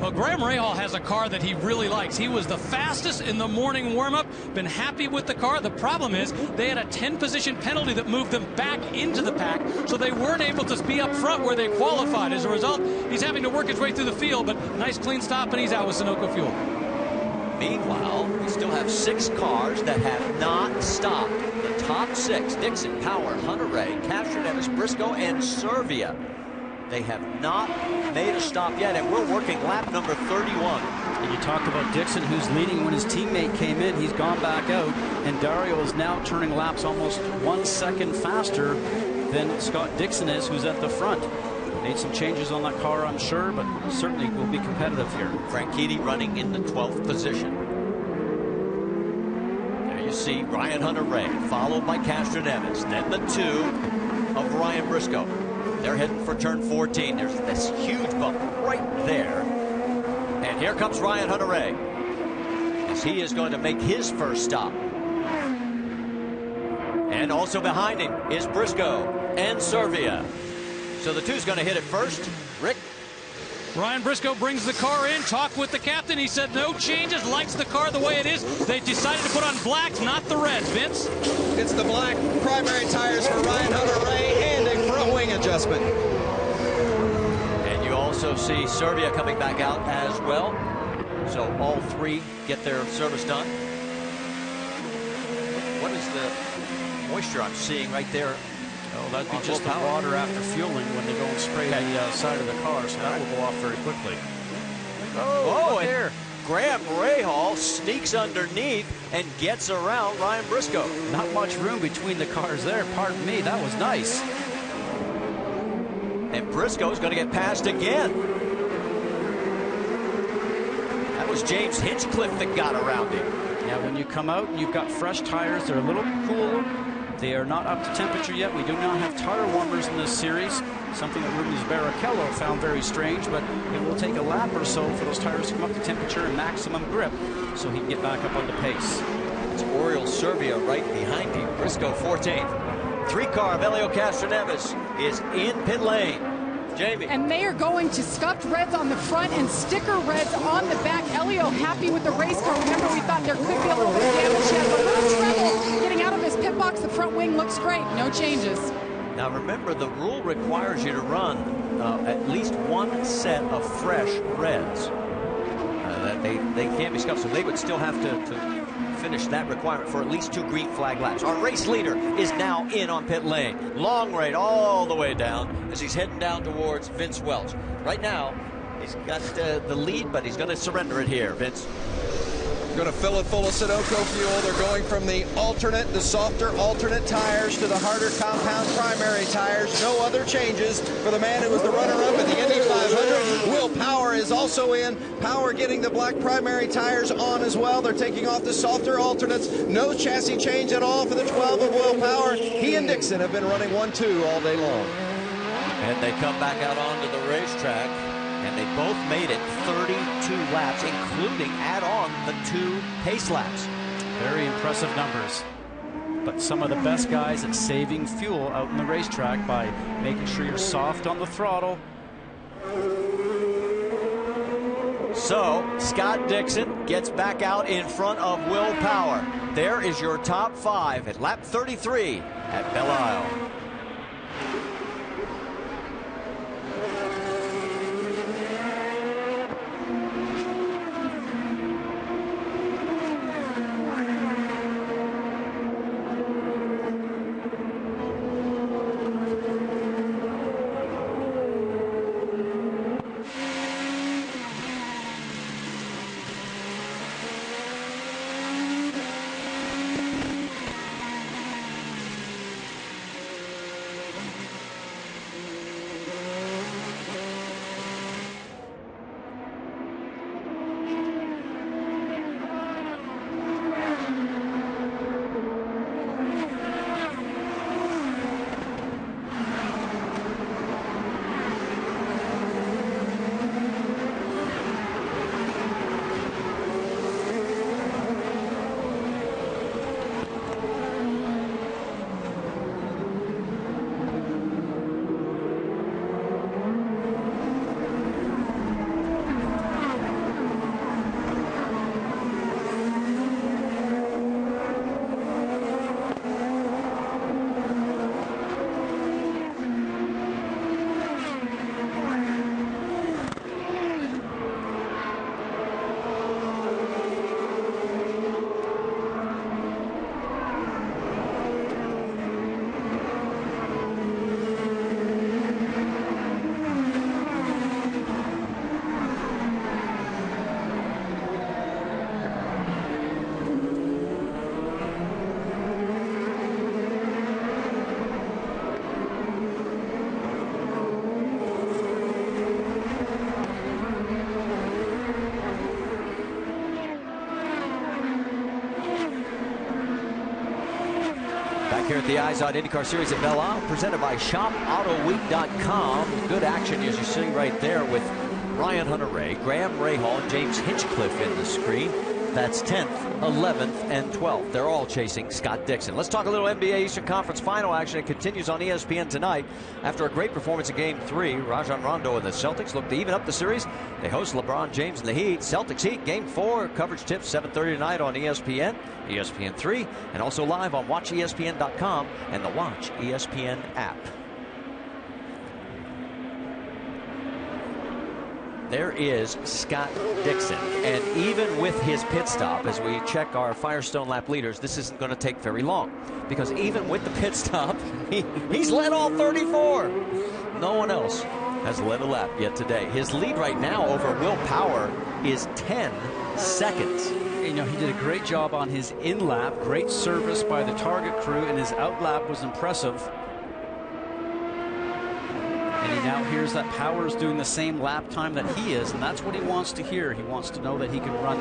Well, Graham Rahal has a car that he really likes. He was the fastest in the morning warm-up. Been happy with the car. The problem is they had a 10-position penalty that moved them back into the pack, so they weren't able to be up front where they qualified. As a result, he's having to work his way through the field, but nice clean stop, and he's out with Sunoco fuel. Meanwhile, we still have 6 cars that have not stopped. The top 6, Dixon, Power, Hunter-Reay, Castroneves, Briscoe, and Servia. They have not made a stop yet, and we're working lap number 31. And you talked about Dixon, who's leading when his teammate came in. He's gone back out, and Dario is now turning laps almost 1 second faster than Scott Dixon is, who's at the front. Made some changes on that car, I'm sure, but certainly will be competitive here. Franchitti running in the 12th position. There you see Ryan Hunter-Reay, followed by Castroneves, then the 2 of Ryan Briscoe. They're heading for turn 14. There's this huge bump right there. And here comes Ryan Hunter-Reay, as he is going to make his first stop. And also behind him is Briscoe and Servia. So the 2's going to hit it first. Rick? Ryan Briscoe brings the car in, talked with the captain. He said no changes, likes the car the way it is. They decided to put on blacks, not the reds. Vince? It's the black primary tires for Ryan Hunter-Reay and a front wing adjustment. And you also see Servia coming back out as well. So all 3 get their service done. What is the moisture I'm seeing right there? Oh, that'd be just the water after fueling when they go and spray the side of the car, so that will go off very quickly. Oh, and there. Graham Rahal sneaks underneath and gets around Ryan Briscoe. Not much room between the cars there. Pardon me, that was nice. And Briscoe's going to get passed again. That was James Hinchcliffe that got around him. Yeah, when you come out and you've got fresh tires, they're a little cool. They are not up to temperature yet. We do not have tire warmers in this series, something that Rubens Barrichello found very strange, but it will take a lap or so for those tires to come up to temperature and maximum grip so he can get back up on the pace. It's Oriol Servia right behind him. Briscoe 14th. 3-car of Helio Castroneves is in pit lane. Jamie. And they are going to scuffed reds on the front and sticker reds on the back. Elio happy with the race car. Remember, we thought there could be a little bit of damage yet, but a little trouble getting out of his pit box. The front wing looks great. No changes. Now remember, the rule requires you to run at least 1 set of fresh reds. That they can't be scuffed, so they would still have to finish that requirement for at least 2 green flag laps. Our race leader is now in on pit lane. Long right all the way down as he's heading down towards Vince Welch. Right now, he's got the lead, but he's going to surrender it here. Vince? Going to fill it full of Sunoco fuel. They're going from the softer alternate tires to the harder compound primary tires. No other changes for the man who was the runner-up at the Indy 500. Will Power is also in. Power getting the black primary tires on as well. They're taking off the softer alternates. No chassis change at all for the 12 of Will Power. He and Dixon have been running 1-2 all day long. And they come back out onto the racetrack, and they both made it 32 laps, including add on the 2 pace laps. Very impressive numbers. But some of the best guys at saving fuel out in the racetrack by making sure you're soft on the throttle. So Scott Dixon gets back out in front of Will Power. There is your top 5 at lap 33 at Belle Isle. Here at the Izod IndyCar Series at Belle Isle, presented by ShopAutoWeek.com. Good action as you see right there with Ryan Hunter-Reay, Graham Rahal, and James Hinchcliffe in the screen. That's 10th, 11th, and 12th. They're all chasing Scott Dixon. Let's talk a little NBA Eastern Conference Final action. It continues on ESPN tonight. After a great performance in Game 3, Rajon Rondo and the Celtics look to even up the series. They host LeBron James and the Heat. Celtics Heat, Game 4. Coverage tips 7:30 tonight on ESPN, ESPN3, and also live on WatchESPN.com and the Watch ESPN app. There is Scott Dixon, and even with his pit stop, as we check our Firestone lap leaders, this isn't going to take very long, because even with the pit stop, he's led all 34. No one else has led a lap yet today. His lead right now over Will Power is 10 seconds. You know, he did a great job on his in-lap, great service by the Target crew, and his out-lap was impressive. And he now hears that Power's doing the same lap time that he is, and that's what he wants to hear. He wants to know that he can run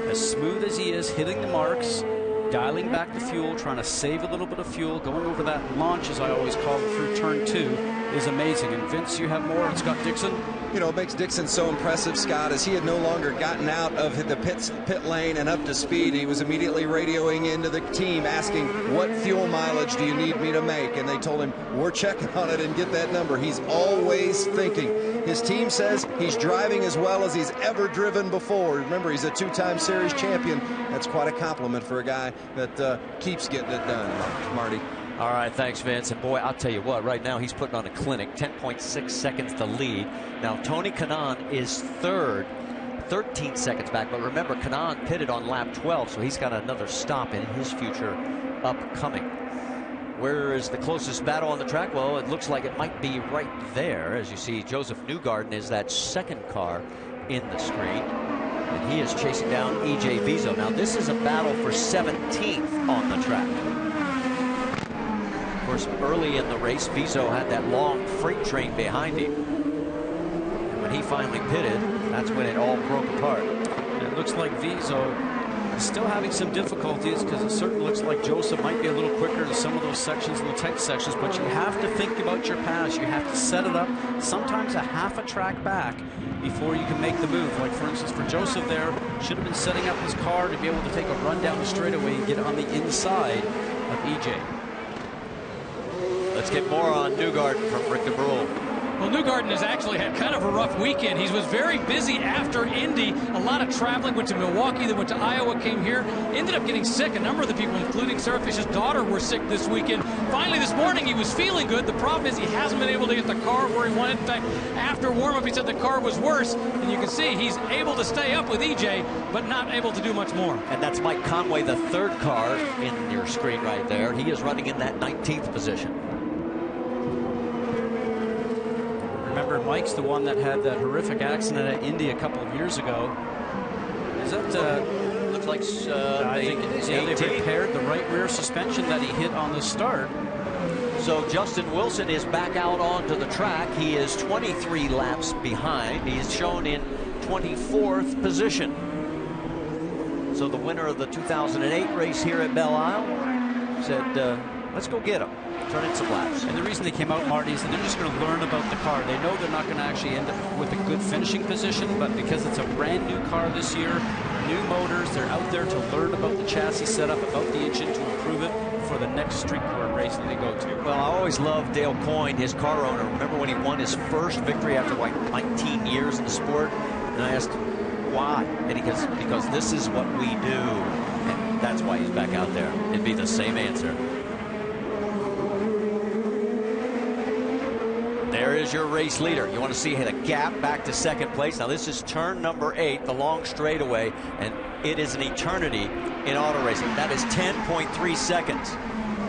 as smooth as he is, hitting the marks, dialing back the fuel, trying to save a little bit of fuel. Going over that launch, as I always call it, through turn 2 is amazing. And Vince, you have more on Scott Dixon? You know, what makes Dixon so impressive, Scott, is he had no longer gotten out of the pit lane and up to speed. He was immediately radioing into the team asking, what fuel mileage do you need me to make? And they told him, we're checking on it and get that number. He's always thinking. His team says he's driving as well as he's ever driven before. Remember, he's a 2-time series champion. That's quite a compliment for a guy that keeps getting it done, Marty. All right, thanks, Vince. And boy, I'll tell you what, right now he's putting on a clinic. 10.6 seconds to lead. Now, Tony Kanaan is third, 13 seconds back. But remember, Kanaan pitted on lap 12, so he's got another stop in his future upcoming. Where is the closest battle on the track? Well, it looks like it might be right there. As you see, Joseph Newgarden is that second car in the screen. And he is chasing down E.J. Vizo. Now, this is a battle for 17th on the track. Of course, early in the race, Vizo had that long freight train behind him. And when he finally pitted, that's when it all broke apart. And it looks like Vizo is still having some difficulties because it certainly looks like Joseph might be a little quicker in some of those sections, in the tight sections, but you have to think about your pass. You have to set it up sometimes a half a track back before you can make the move. Like, for instance, for Joseph there, should have been setting up his car to be able to take a run down the straightaway and get on the inside of EJ. Let's get more on Newgarden from Rick DeBrule. Well, Newgarden has actually had kind of a rough weekend. He was very busy after Indy. A lot of traveling. Went to Milwaukee, then went to Iowa, came here. Ended up getting sick. A number of the people, including Sarah Fish's daughter, were sick this weekend. Finally, this morning, he was feeling good. The problem is he hasn't been able to get the car where he wanted. In fact, after warm-up, he said the car was worse. And you can see he's able to stay up with EJ, but not able to do much more. And that's Mike Conway, the third car in your screen right there. He is running in that 19th position. Remember, Mike's the one that had that horrific accident at Indy a couple of years ago. Is that looks like I think they repaired the right rear suspension that he hit on the start. So Justin Wilson is back out onto the track. He is 23 laps behind. He is shown in 24th position. So the winner of the 2008 race here at Belle Isle said, let's go get him. Turn in some laps. And the reason they came out, Marty, is that they're just going to learn about the car. They know they're not going to actually end up with a good finishing position, but because it's a brand new car this year, new motors, they're out there to learn about the chassis setup, about the engine, to improve it for the next street car race that they go to. Well, I always loved Dale Coyne, his car owner. Remember when he won his first victory after like 19 years in the sport? And I asked, why? And he goes, because this is what we do. And that's why he's back out there. It'd be the same answer. There is your race leader. You want to see the gap back to second place. Now this is turn number 8, the long straightaway, and it is an eternity in auto racing. That is 10.3 seconds.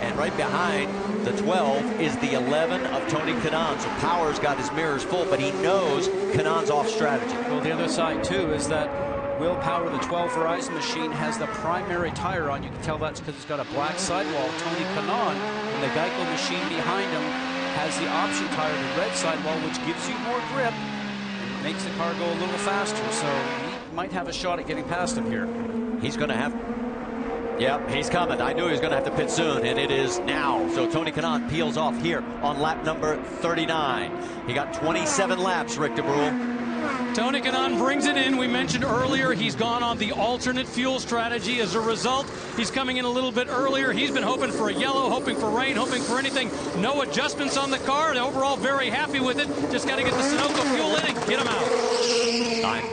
And right behind the 12 is the 11 of Tony Kanaan. So Power's got his mirrors full, but he knows Kanaan's off strategy. Well, the other side too is that Will Power, the 12 Verizon machine, has the primary tire on. You can tell that's because it's got a black sidewall. Tony Kanaan and the Geico machine behind him has the option tire, the red sidewall, which gives you more grip and makes the car go a little faster. So he might have a shot at getting past him here. He's going to have... Yep, he's coming. I knew he was going to have to pit soon, and it is now. So Tony Kanaan peels off here on lap number 39. He got 27 laps, Rick DeBrule. Tony Kanaan brings it in. We mentioned earlier he's gone on the alternate fuel strategy. As a result, he's coming in a little bit earlier. He's been hoping for a yellow, hoping for rain, hoping for anything. No adjustments on the car. Overall, very happy with it. Just got to get the Sunoco fuel in and get him out.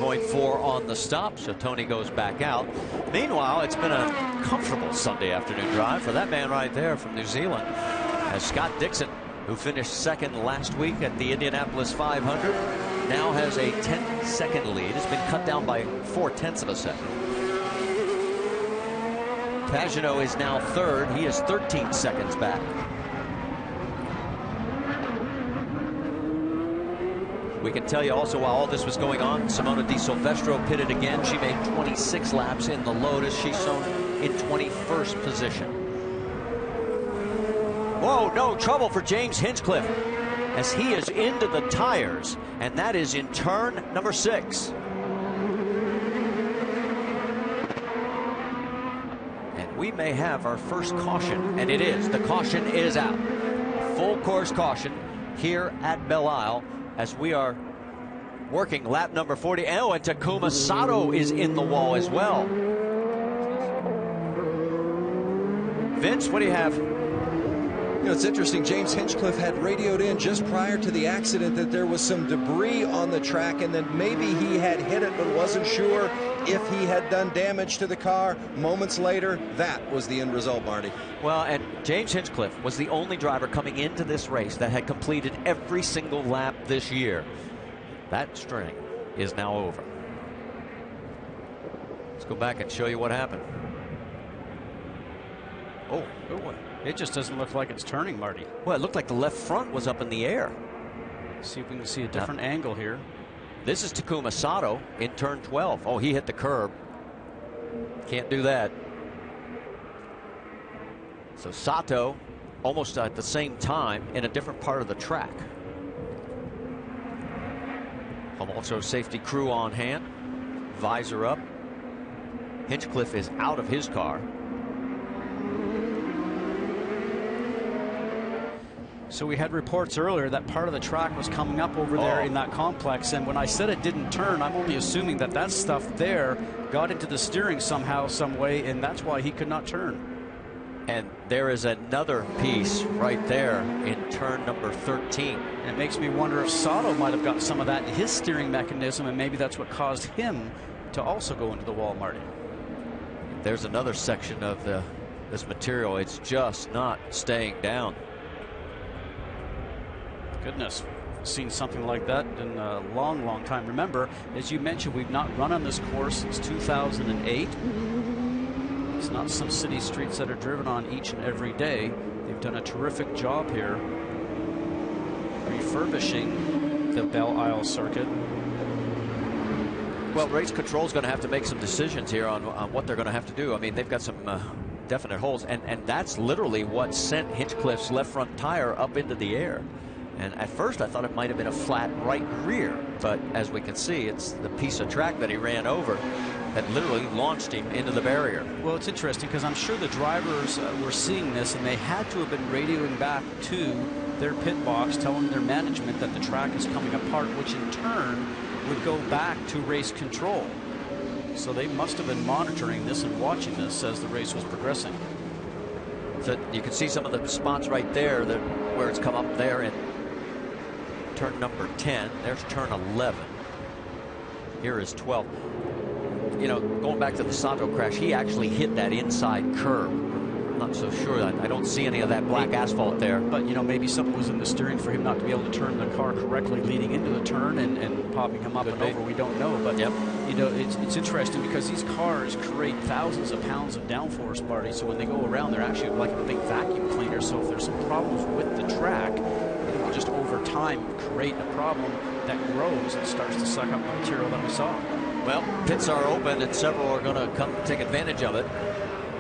9.4 on the stop, so Tony goes back out. Meanwhile, it's been a comfortable Sunday afternoon drive for that man right there from New Zealand, as Scott Dixon, who finished second last week at the Indianapolis 500, now has a 10-second lead. It's been cut down by 0.4 of a second. Pagenaud is now third. He is 13 seconds back. We can tell you also, while all this was going on, Simona Di Silvestro pitted again. She made 26 laps in the Lotus. She's shown in 21st position. Whoa, no trouble for James Hinchcliffe as he is into the tires, and that is in turn number 6. And we may have our first caution, and it is. The caution is out. Full course caution here at Belle Isle as we are working lap number 40. Oh, and Takuma Sato is in the wall as well. Vince, what do you have? You know, it's interesting. James Hinchcliffe had radioed in just prior to the accident that there was some debris on the track and that maybe he had hit it but wasn't sure if he had done damage to the car. Moments later, that was the end result, Marty. Well, and James Hinchcliffe was the only driver coming into this race that had completed every single lap this year. That string is now over. Let's go back and show you what happened. Oh, it just doesn't look like it's turning, Marty. Well, it looked like the left front was up in the air. See if we can see a different angle here. This is Takuma Sato in turn 12. Oh, he hit the curb. Can't do that. So Sato almost at the same time in a different part of the track. Also safety crew on hand. Visor up. Hinchcliffe is out of his car. So we had reports earlier that part of the track was coming up over there in that complex, and when I said it didn't turn, I'm only assuming that that stuff there got into the steering somehow, some way, and that's why he could not turn. And there is another piece right there in turn number 13. It makes me wonder if Sato might have got some of that in his steering mechanism, and maybe that's what caused him to also go into the wall, Marty. There's another section of this material. It's just not staying down. Goodness, seen something like that in a long, long time. Remember, as you mentioned, we've not run on this course since 2008. It's not some city streets that are driven on each and every day. They've done a terrific job here refurbishing the Belle Isle circuit. Well, race control is going to have to make some decisions here on what they're going to have to do. I mean, they've got some definite holes, and that's literally what sent Hinchcliffe's left front tire up into the air. And at first I thought it might have been a flat right rear, but as we can see, it's the piece of track that he ran over that literally launched him into the barrier. Well, it's interesting because I'm sure the drivers were seeing this, and they had to have been radioing back to their pit box telling their management that the track is coming apart, which in turn would go back to race control. So they must have been monitoring this and watching this as the race was progressing. So you can see some of the spots right there that where it's come up there in turn number 10. There's turn 11. Here is 12. You know, going back to the Sato crash, he actually hit that inside curb. I'm not so sure. I don't see any of that black asphalt there. But, you know, maybe something was in the steering for him not to be able to turn the car correctly leading into the turn and popping him up and over. We don't know. But, you know, it's interesting because these cars create thousands of pounds of downforce, Marty. So when they go around, they're actually like a big vacuum cleaner. So if there's some problems with the track, it will just over time create a problem that grows and starts to suck up the material that we saw. Well, pits are open and several are going to come take advantage of it.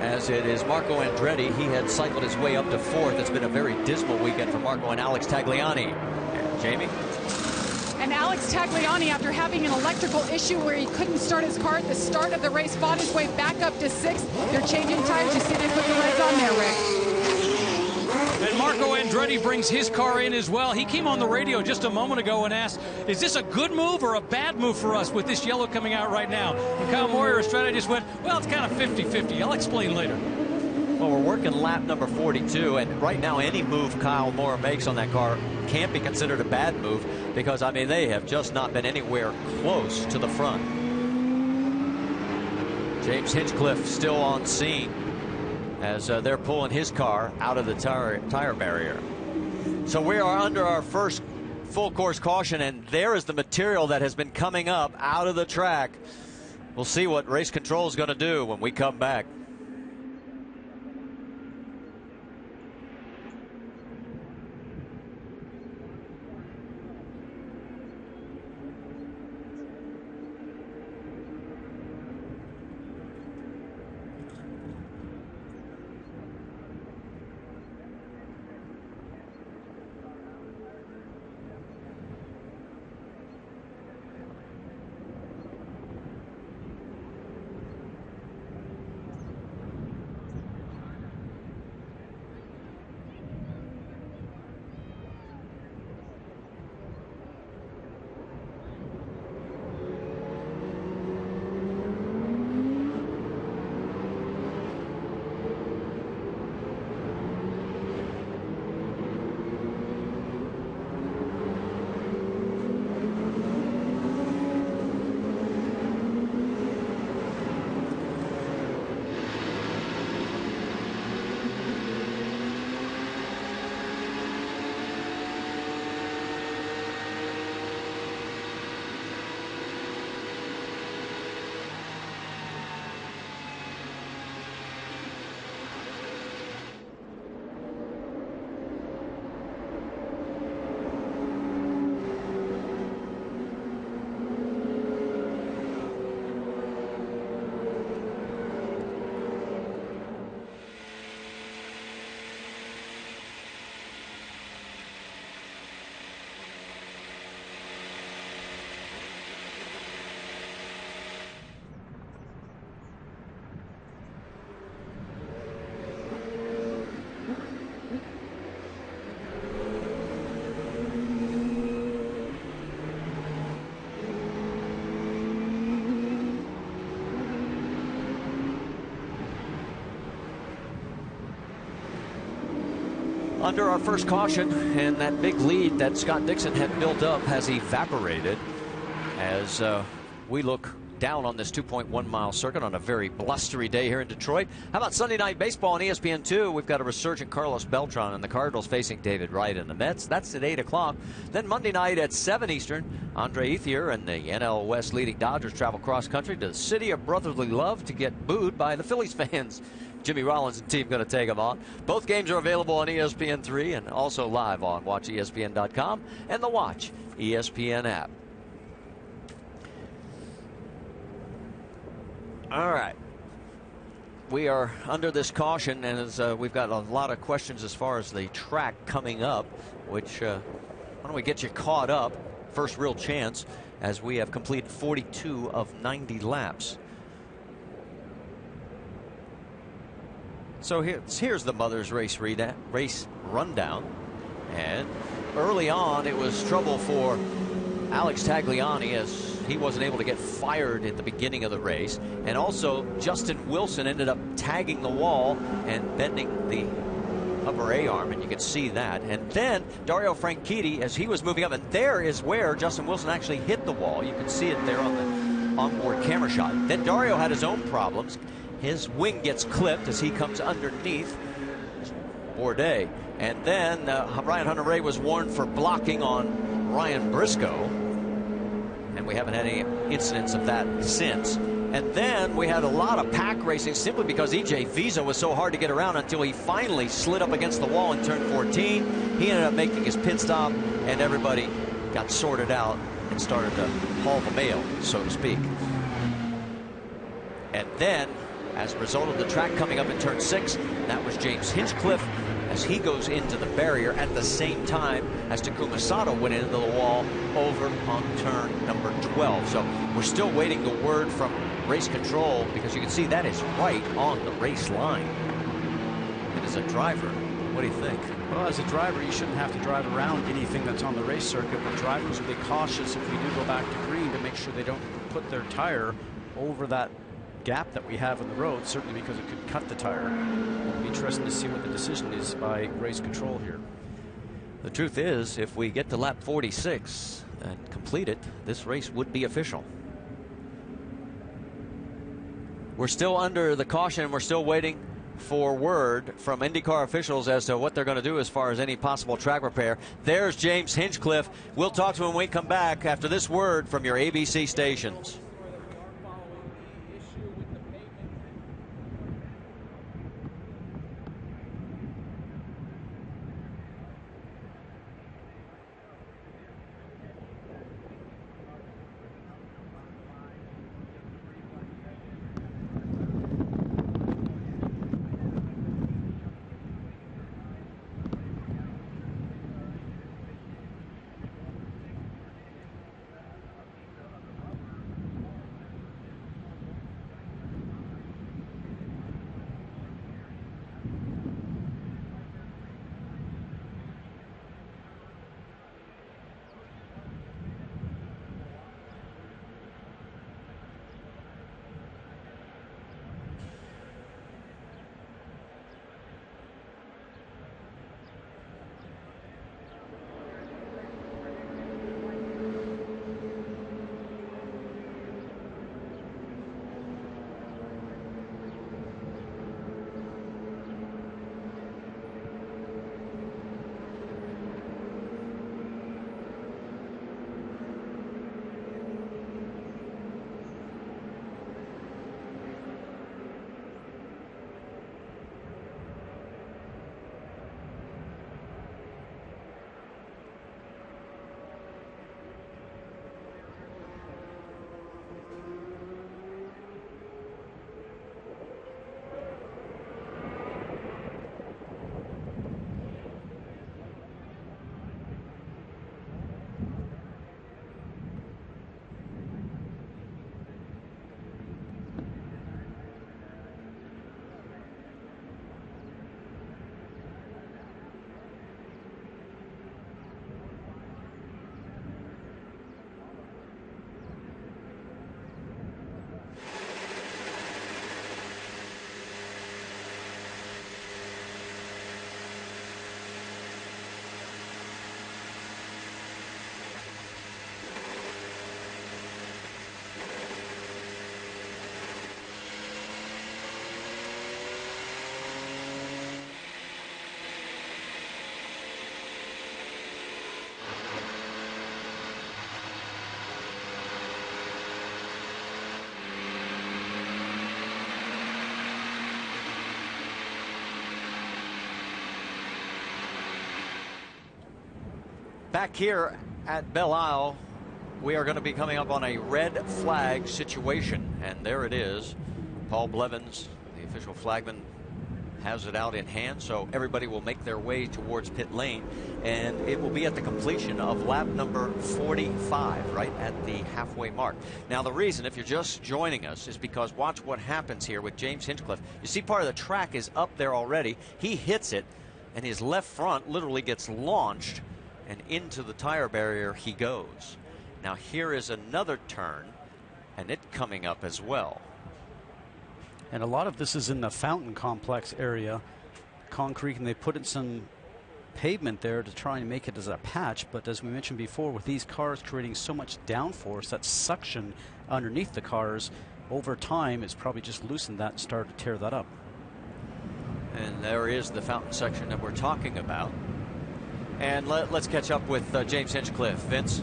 As it is Marco Andretti. He had cycled his way up to fourth. It's been a very dismal weekend for Marco and Alex Tagliani. Jamie? And Alex Tagliani, after having an electrical issue where he couldn't start his car at the start of the race, fought his way back up to sixth. They're changing tires. You see they put the reds on there, Rick. And Marco Andretti brings his car in as well. He came on the radio just a moment ago and asked, is this a good move or a bad move for us with this yellow coming out right now? And Kyle Moyer, strategist, went, well, it's kind of 50-50. I'll explain later. Well, we're working lap number 42, and right now any move Kyle Moore makes on that car can't be considered a bad move because, I mean, they have just not been anywhere close to the front. James Hinchcliffe still on scene as they're pulling his car out of the tire barrier. So we are under our first full course caution, and there is the material that has been coming up out of the track. We'll see what race control is going to do when we come back. under our first caution, and that big lead that Scott Dixon had built up has evaporated as we look down on this 2.1-mile circuit on a very blustery day here in Detroit. How about Sunday Night Baseball on ESPN2? We've got a resurgent Carlos Beltran and the Cardinals facing David Wright and the Mets. That's at 8 o'clock. Then Monday night at 7 Eastern, Andre Ethier and the NL West leading Dodgers travel cross-country to the city of brotherly love to get booed by the Phillies fans. Jimmy Rollins and team going to take them on. Both games are available on ESPN3 and also live on WatchESPN.com and the Watch ESPN app. All right. We are under this caution, and as we've got a lot of questions as far as the track coming up, which why don't we get you caught up? First real chance, as we have completed 42 of 90 laps. So here's the Mother's Race rundown. And early on, it was trouble for Alex Tagliani as he wasn't able to get fired at the beginning of the race. And also, Justin Wilson ended up tagging the wall and bending the upper A arm, and you can see that. And then Dario Franchitti, as he was moving up, and there is where Justin Wilson actually hit the wall. You can see it there on the onboard camera shot. Then Dario had his own problems. His wing gets clipped as he comes underneath Bourdais. And then Ryan Hunter-Reay was warned for blocking on Ryan Briscoe. And we haven't had any incidents of that since. And then we had a lot of pack racing simply because E.J. Visa was so hard to get around until he finally slid up against the wall in turn 14. He ended up making his pit stop, and everybody got sorted out and started to haul the mail, so to speak. And then, as a result of the track coming up in turn 6, that was James Hinchcliffe as he goes into the barrier at the same time as Takuma Sato went into the wall over on turn number 12. So we're still waiting the word from race control, because you can see that is right on the race line. And as a driver, what do you think? Well, as a driver, you shouldn't have to drive around anything that's on the race circuit, but drivers will be cautious if we do go back to green to make sure they don't put their tire over that gap that we have in the road, certainly because it could cut the tire. It'll be interesting to see what the decision is by race control here. The truth is, if we get to lap 46 and complete it, this race would be official. We're still under the caution. We're still waiting for word from IndyCar officials as to what they're going to do as far as any possible track repair. There's James Hinchcliffe. We'll talk to him when we come back after this word from your ABC stations. Back here at Belle Isle, we are going to be coming up on a red flag situation, and there it is. Paul Blevins, the official flagman, has it out in hand, so everybody will make their way towards pit lane, and it will be at the completion of lap number 45, right at the halfway mark. Now, the reason, if you're just joining us, is because watch what happens here with James Hinchcliffe. You see part of the track is up there already. He hits it, and his left front literally gets launched, and into the tire barrier he goes. Now, here is another turn, and it coming up as well. And a lot of this is in the Fountain Complex area, concrete, and they put in some pavement there to try and make it as a patch. But as we mentioned before, with these cars creating so much downforce, that suction underneath the cars, over time, it's probably just loosened that and started to tear that up. And there is the Fountain section that we're talking about. And let's catch up with James Hinchcliffe. Vince?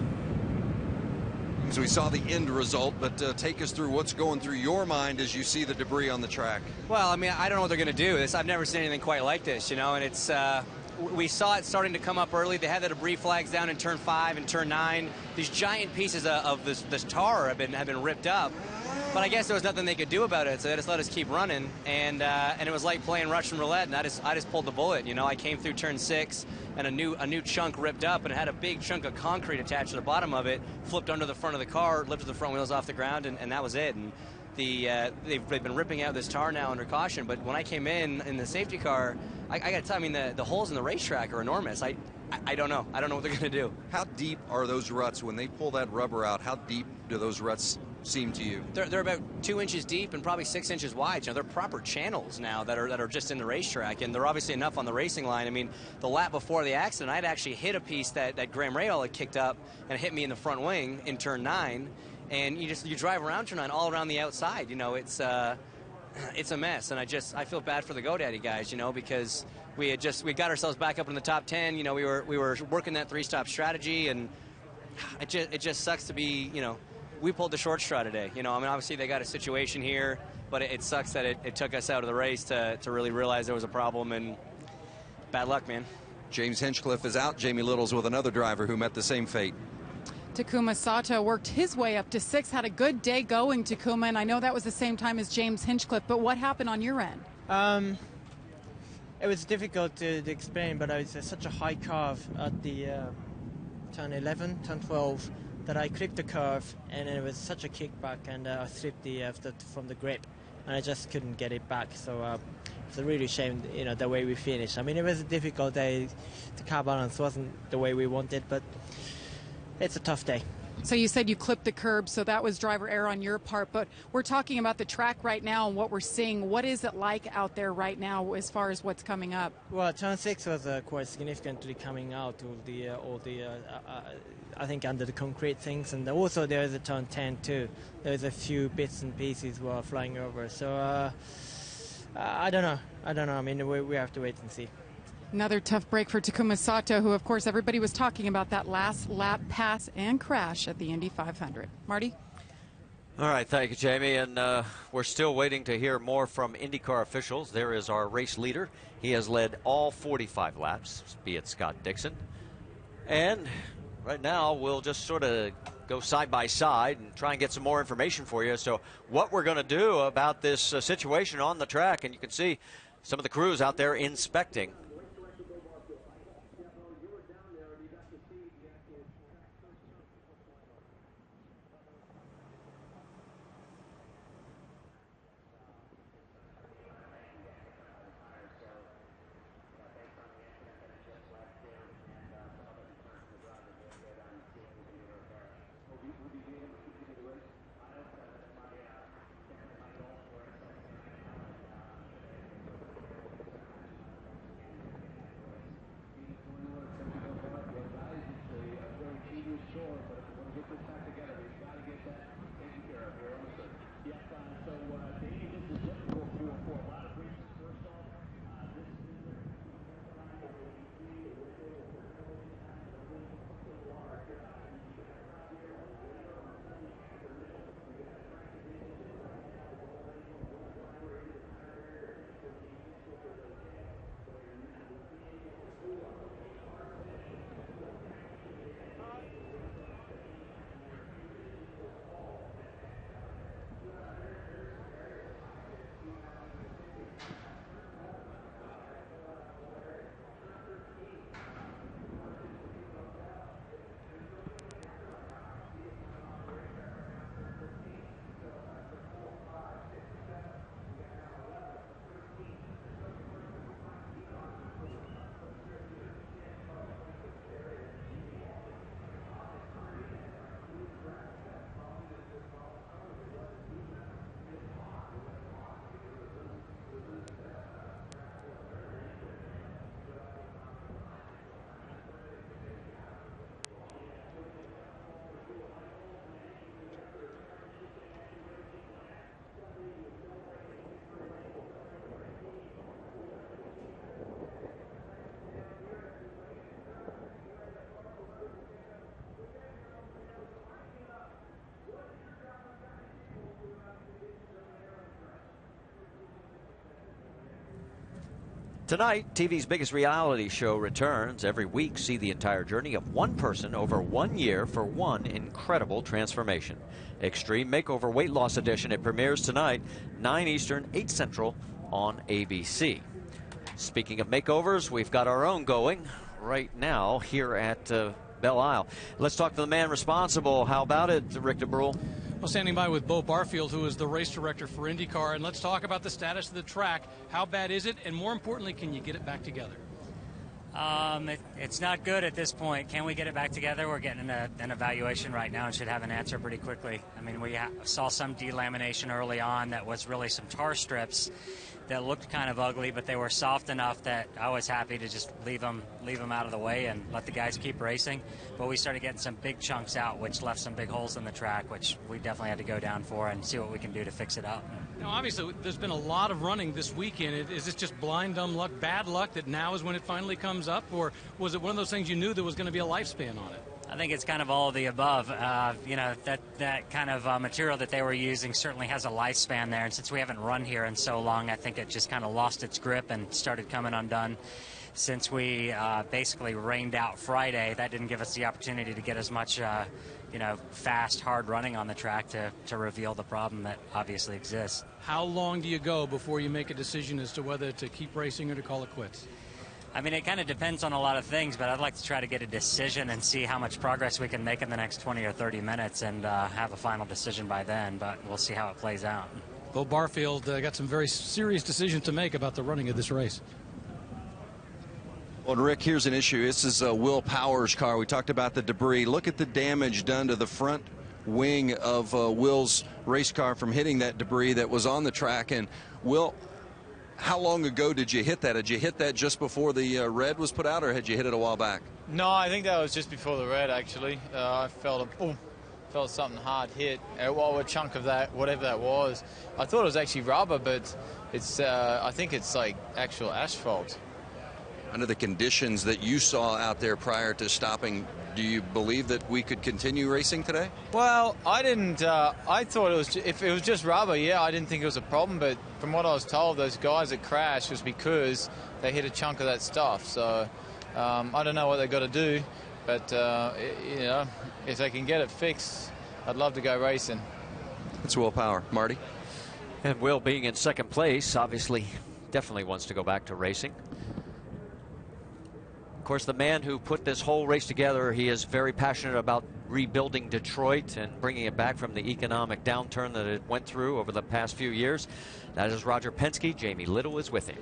So we saw the end result, but take us through what's going through your mind as you see the debris on the track. Well, I mean, I don't know what they're going to do. I've never seen anything quite like this, you know, and it's we saw it starting to come up early. They had the debris flags down in turn 5 and turn 9. These giant pieces of this tar have been ripped up. But I guess there was nothing they could do about it, so they just let us keep running. And it was like playing Russian roulette, and I just pulled the bullet. You know, I came through turn 6, and a new chunk ripped up, and it had a big chunk of concrete attached to the bottom of it, flipped under the front of the car, lifted the front wheels off the ground, and that was it. And they've been ripping out this tar now under caution. But when I came in the safety car, I got to tell you, I mean, the holes in the racetrack are enormous. I don't know. I don't know what they're going to do. How deep are those ruts when they pull that rubber out? How deep do those ruts seem to you? They're about 2 inches deep and probably 6 inches wide. You know, they're proper channels now that are just in the racetrack, and they're obviously enough on the racing line. I mean, the lap before the accident, I'd actually hit a piece that Graham Rahal had kicked up and hit me in the front wing in turn 9, and you drive around turn 9 all around the outside. You know, it's a mess, and I feel bad for the GoDaddy guys, you know, because we got ourselves back up in the top 10. You know, we were working that 3-stop strategy, and it just sucks to be, you know, we pulled the short straw today. You know, I mean, obviously they got a situation here, but it sucks that it took us out of the race to really realize there was a problem, and bad luck, man. James Hinchcliffe is out. Jamie Little's with another driver who met the same fate. Takuma Sato worked his way up to 6, had a good day going, Takuma, and I know that was the same time as James Hinchcliffe, but what happened on your end? It was difficult to explain, but it was such a high curve at the turn 11, turn 12, that I clipped the curve, and it was such a kickback, and I slipped from the grip, and I just couldn't get it back. So it's a really shame, you know, the way we finished. I mean, it was a difficult day. The car balance wasn't the way we wanted, but it's a tough day. So you said you clipped the curb, so that was driver error on your part, but we're talking about the track right now and what we're seeing. What is it like out there right now as far as what's coming up? Well, turn 6 was quite significantly coming out of all the I think under the concrete things, and also there is a turn 10 too. There's a few bits and pieces were flying over, so I don't know. I mean, we have to wait and see. Another tough break for Takuma Sato, who, of course, everybody was talking about that last lap pass and crash at the Indy 500. Marty? All right, thank you, Jamie. And we're still waiting to hear more from IndyCar officials. There is our race leader. He has led all 45 laps, be it Scott Dixon. And right now, we'll just sort of go side by side and try and get some more information for you as to what we're going to do about this situation on the track. And you can see some of the crews out there inspecting. Tonight, TV's biggest reality show returns. Every week, see the entire journey of one person over 1 year for one incredible transformation. Extreme Makeover Weight Loss Edition. It premieres tonight, 9 Eastern, 8 Central on ABC. Speaking of makeovers, we've got our own going right now here at Belle Isle. Let's talk to the man responsible. How about it, Rick DeBrule? Well, standing by with Bo Barfield, who is the race director for IndyCar, and let's talk about the status of the track. How bad is it, and more importantly, can you get it back together? It's not good at this point. Can we get it back together? We're getting an evaluation right now and should have an answer pretty quickly. I mean, we saw some delamination early on that was really some tar strips that looked kind of ugly, but they were soft enough that I was happy to just leave them out of the way and let the guys keep racing. But we started getting some big chunks out, which left some big holes in the track, which we definitely had to go down for and see what we can do to fix it up. Now, obviously, there's been a lot of running this weekend. Is this just blind, dumb luck, bad luck that now is when it finally comes up, or was it one of those things you knew there was going to be a lifespan on it? I think it's kind of all of the above. That kind of material that they were using certainly has a lifespan there, and since we haven't run here in so long, I think it just kind of lost its grip and started coming undone. Since we basically rained out Friday, that didn't give us the opportunity to get as much fast, hard running on the track to reveal the problem that obviously exists. How long do you go before you make a decision as to whether to keep racing or to call it quits? I mean, it kind of depends on a lot of things, but I'd like to try to get a decision and see how much progress we can make in the next 20 or 30 minutes and have a final decision by then, but we'll see how it plays out. Bo Barfield got some very serious decisions to make about the running of this race. Well, Rick, here's an issue. This is Will Power's car. We talked about the debris. Look at the damage done to the front wing of Will's race car from hitting that debris that was on the track. And Will, how long ago did you hit that? Did you hit that just before the red was put out, or had you hit it a while back? No, I think that was just before the red, actually. I felt something hard hit. A chunk of that, whatever that was. I thought it was actually rubber, but it's. I think it's like actual asphalt. Under the conditions that you saw out there prior to stopping, do you believe that we could continue racing today? Well, I didn't. I thought it was. If it was just rubber, yeah, I didn't think it was a problem. But from what I was told, those guys that crashed was because they hit a chunk of that stuff. So I don't know what they've got to do, but if they can get it fixed, I'd love to go racing. It's Will Power, Marty. And Will, being in second place, obviously definitely wants to go back to racing. Of course, the man who put this whole race together, he is very passionate about rebuilding Detroit and bringing it back from the economic downturn that it went through over the past few years. That is Roger Penske. Jamie Little is with him.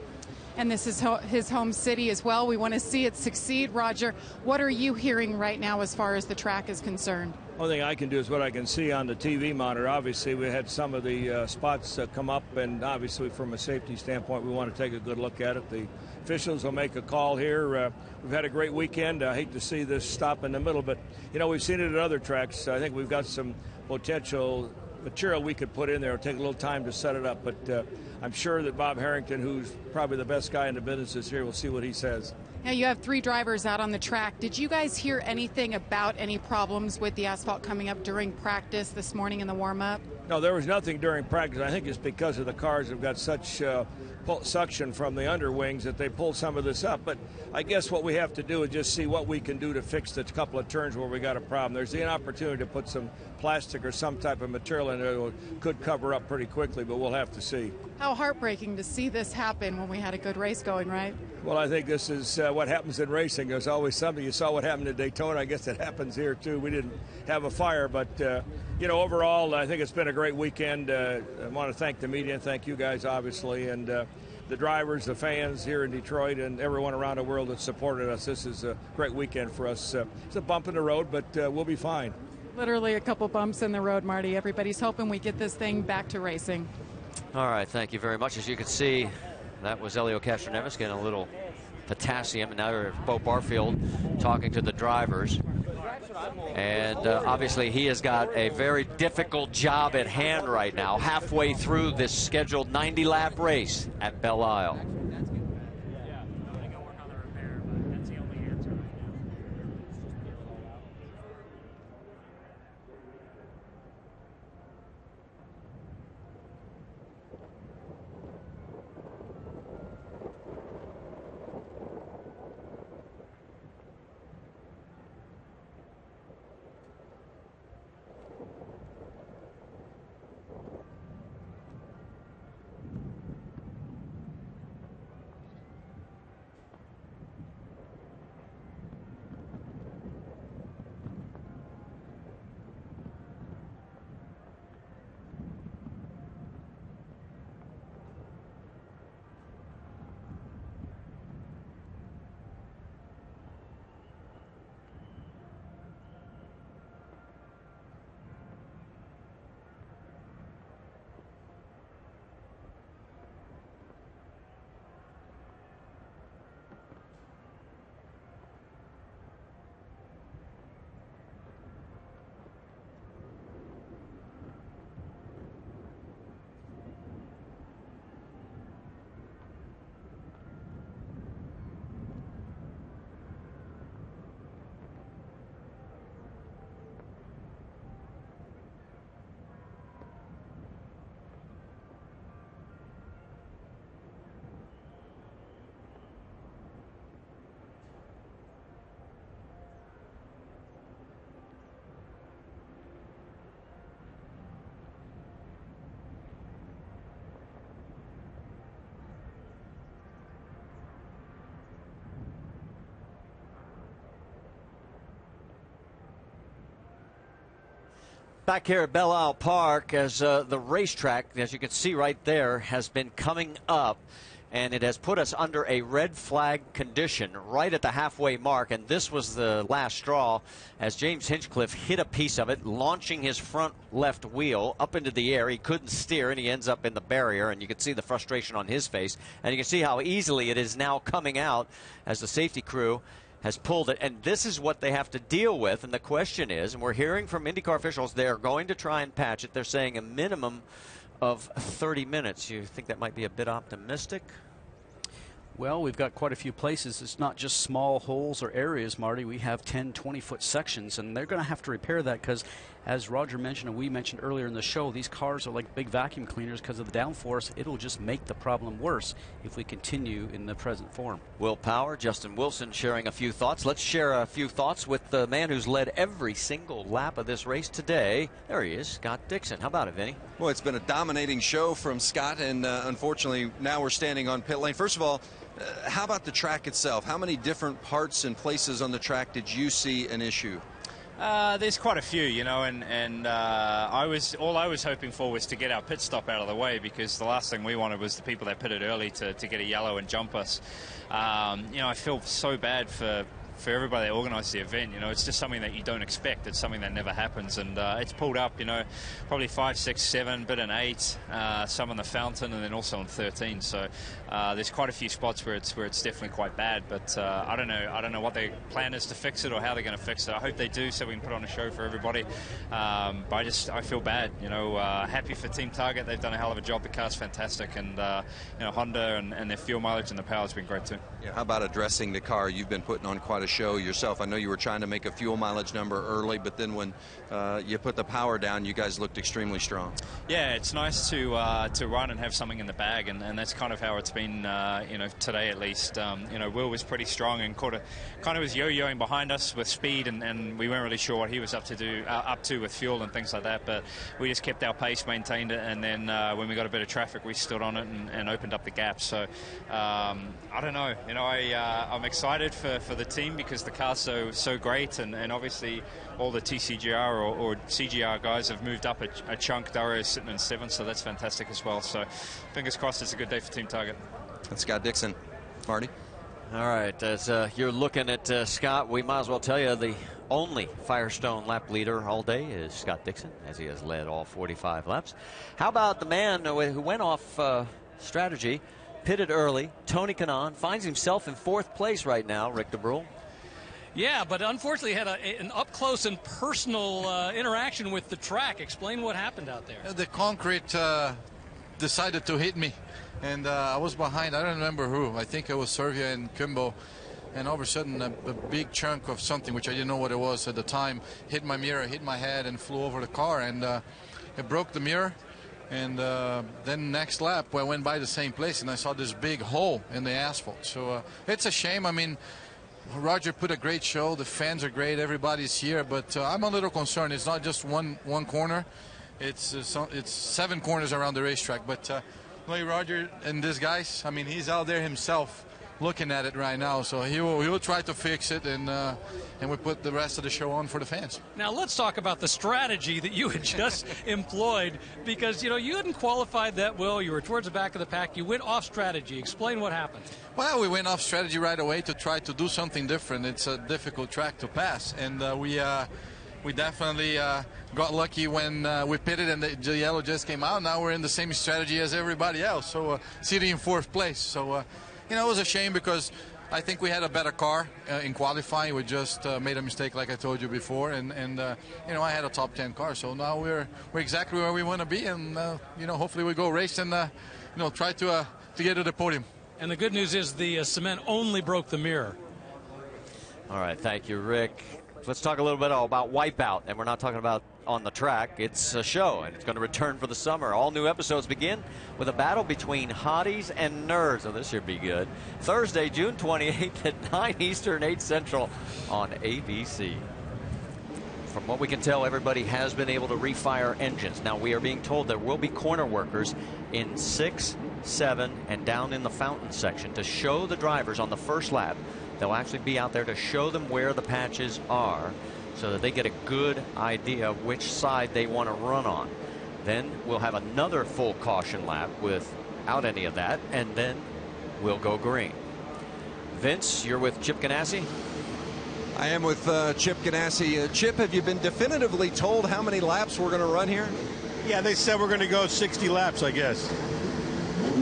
And this is his home city as well. We want to see it succeed. Roger, what are you hearing right now as far as the track is concerned? Only thing I can do is what I can see on the TV monitor. Obviously, we had some of the spots come up, and obviously from a safety standpoint, we want to take a good look at it. The officials will make a call here. We've had a great weekend. I hate to see this stop in the middle, but, we've seen it at other tracks. I think we've got some potential material we could put in there. It'll take a little time to set it up, but I'm sure that Bob Harrington, who's probably the best guy in the business this year, will see what he says. Now, you have 3 drivers out on the track. Did you guys hear anything about any problems with the asphalt coming up during practice this morning in the warm-up? No, there was nothing during practice. I think it's because of the cars have got such suction from the underwings that they pull some of this up. But I guess what we have to do is just see what we can do to fix the couple of turns where we got a problem. There's an opportunity to put some plastic or some type of material in there that could cover up pretty quickly, but we'll have to see. How heartbreaking to see this happen when we had a good race going, right? Well, I think this is what happens in racing. There's always something. You saw what happened at Daytona. I guess it happens here, too. We didn't have a fire, but, overall, I think it's been a great weekend. I want to thank the media and thank you guys, obviously, and the drivers, the fans here in Detroit, and everyone around the world that supported us. This is a great weekend for us. It's a bump in the road, but we'll be fine. Literally a couple bumps in the road, Marty. Everybody's hoping we get this thing back to racing. All right, thank you very much. As you can see, that was Helio Castroneves getting a little potassium, and now there's Bo Barfield talking to the drivers. And obviously he has got a very difficult job at hand right now, halfway through this scheduled 90-lap race at Belle Isle. Back here at Belle Isle Park, as the racetrack, as you can see right there, has been coming up, and it has put us under a red flag condition right at the halfway mark, and this was the last straw as James Hinchcliffe hit a piece of it, launching his front left wheel up into the air. He couldn't steer, and he ends up in the barrier, and you can see the frustration on his face, and you can see how easily it is now coming out as the safety crew has pulled it, and this is what they have to deal with. And the question is, and we're hearing from IndyCar officials, they're going to try and patch it. They're saying a minimum of 30 minutes. You think that might be a bit optimistic? Well, we've got quite a few places. It's not just small holes or areas, Marty. We have 10, 20-foot sections, and they're going to have to repair that because, as Roger mentioned and we mentioned earlier in the show, these cars are like big vacuum cleaners because of the downforce. It'll just make the problem worse if we continue in the present form. Will Power, Justin Wilson sharing a few thoughts. Let's share a few thoughts with the man who's led every single lap of this race today. There he is, Scott Dixon. How about it, Vinny? Well, it's been a dominating show from Scott, and unfortunately now we're standing on pit lane. First of all, how about the track itself? How many different parts and places on the track did you see an issue? There's quite a few, you know, and I was hoping for was to get our pit stop out of the way, because the last thing we wanted was the people that pitted early to get a yellow and jump us. You know, I feel so bad for everybody that organised the event. You know, it's just something that you don't expect. It's something that never happens, and it's pulled up, you know, probably 5, 6, 7, bit in 8, some on the fountain, and then also on 13. So there's quite a few spots where it's definitely quite bad. But I don't know what their plan is to fix it or how they're going to fix it. I hope they do, so we can put on a show for everybody. But I feel bad. You know, happy for Team Target. They've done a hell of a job. The car's fantastic, and you know, Honda and their fuel mileage and the power has been great too. Yeah, how about addressing the car? You've been putting on quite a show yourself. I know you were trying to make a fuel mileage number early, but then when you put the power down, you guys looked extremely strong. Yeah, it's nice to run and have something in the bag, and that's kind of how it's been, you know, today at least. You know, Will was pretty strong and kind of was yo-yoing behind us with speed, and we weren't really sure what he was up to with fuel and things like that, but we just kept our pace, maintained it, and then when we got a bit of traffic, we stood on it and opened up the gap. So I don't know, you know, I'm excited for the team because the car's so great, and obviously all the TCGR or CGR guys have moved up a chunk. Dario is sitting in 7th, so that's fantastic as well. So fingers crossed it's a good day for Team Target. That's Scott Dixon. Marty? All right, as you're looking at Scott, we might as well tell you the only Firestone lap leader all day is Scott Dixon, as he has led all 45 laps. How about the man who went off strategy, pitted early, Tony Kanaan, finds himself in 4th place right now, Rick DeBrule? Yeah, but unfortunately had an up-close and personal interaction with the track. Explain what happened out there. The concrete decided to hit me, and I was behind. I don't remember who. I think it was Servia and Kimbo, and all of a sudden a big chunk of something, which I didn't know what it was at the time, hit my mirror, hit my head, and flew over the car, and it broke the mirror. And then next lap, I went by the same place, and I saw this big hole in the asphalt. So it's a shame. I mean, Roger put a great show. The fans are great. Everybody's here. But I'm a little concerned. It's not just one corner. It's 7 corners around the racetrack. But Roger and these guys, I mean, he's out there himself looking at it right now. So he will try to fix it, and we put the rest of the show on for the fans. Now let's talk about the strategy that you had just employed, because, you know, you hadn't qualified that well. You were towards the back of the pack. You went off strategy. Explain what happened. Well, we went off strategy right away to try to do something different. It's a difficult track to pass, and we definitely got lucky when we pitted and the yellow just came out. Now we're in the same strategy as everybody else, so sitting in 4th place. So you know, it was a shame because I think we had a better car in qualifying. We just made a mistake, like I told you before, and you know, I had a top 10 car. So now we're exactly where we want to be, and you know, hopefully we go race and you know, try to get to the podium. And the good news is the cement only broke the mirror. All right, thank you, Rick. Let's talk a little bit about Wipeout, and we're not talking about on the track. It's a show, and it's going to return for the summer. All new episodes begin with a battle between hotties and nerds. Oh, this should be good. Thursday, June 28th at 9 Eastern, 8 Central on ABC. From what we can tell, everybody has been able to refire engines. Now, we are being told there will be corner workers in 6, 7, and down in the fountain section to show the drivers on the first lap. They'll actually be out there to show them where the patches are. so that they get a good idea of which side they want to run on. Then we'll have another full caution lap without any of that, and then we'll go green. Vince, you're with Chip Ganassi? I am with Chip Ganassi. Chip, have you been definitively told how many laps we're going to run here? Yeah, they said we're going to go 60 laps, I guess.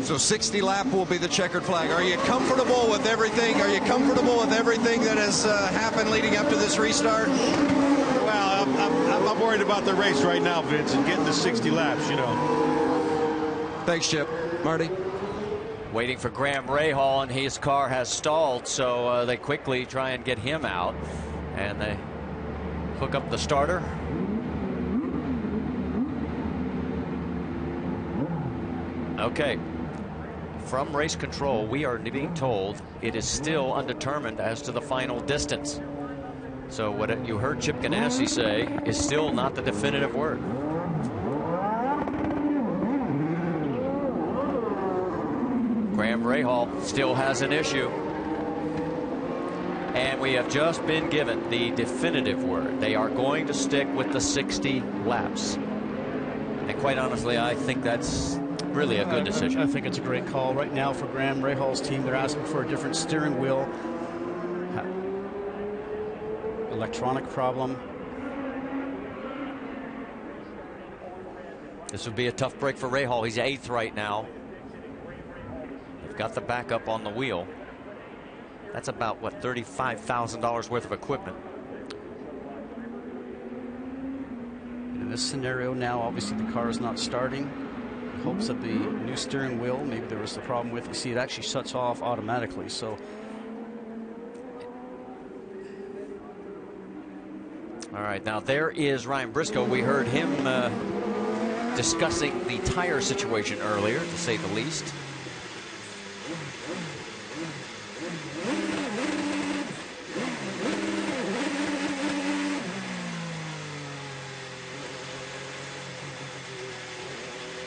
So 60 lap will be the checkered flag. Are you comfortable with everything? Are you comfortable with everything that has happened leading up to this restart? Well, I'm worried about the race right now, Vince, and getting to 60 laps, you know. Thanks, Chip. Marty? Waiting for Graham Rahal, and his car has stalled, so they quickly try and get him out, and they hook up the starter. Okay, from race control, we are being told it is still undetermined as to the final distance. So what you heard Chip Ganassi say is still not the definitive word. Graham Rahal still has an issue. And we have just been given the definitive word. They are going to stick with the 60 laps. And quite honestly, I think that's really a good decision. I think it's a great call right now for Graham Rahal's team. They're asking for a different steering wheel. Electronic problem. This would be a tough break for Rahal. He's 8th right now. They've got the backup on the wheel. That's about, what, $35,000 worth of equipment. In this scenario now, obviously the car is not starting. In hopes of the new steering wheel, maybe there was the problem with, you see it actually shuts off automatically. So all right, now there is Ryan Briscoe. We heard him discussing the tire situation earlier, to say the least.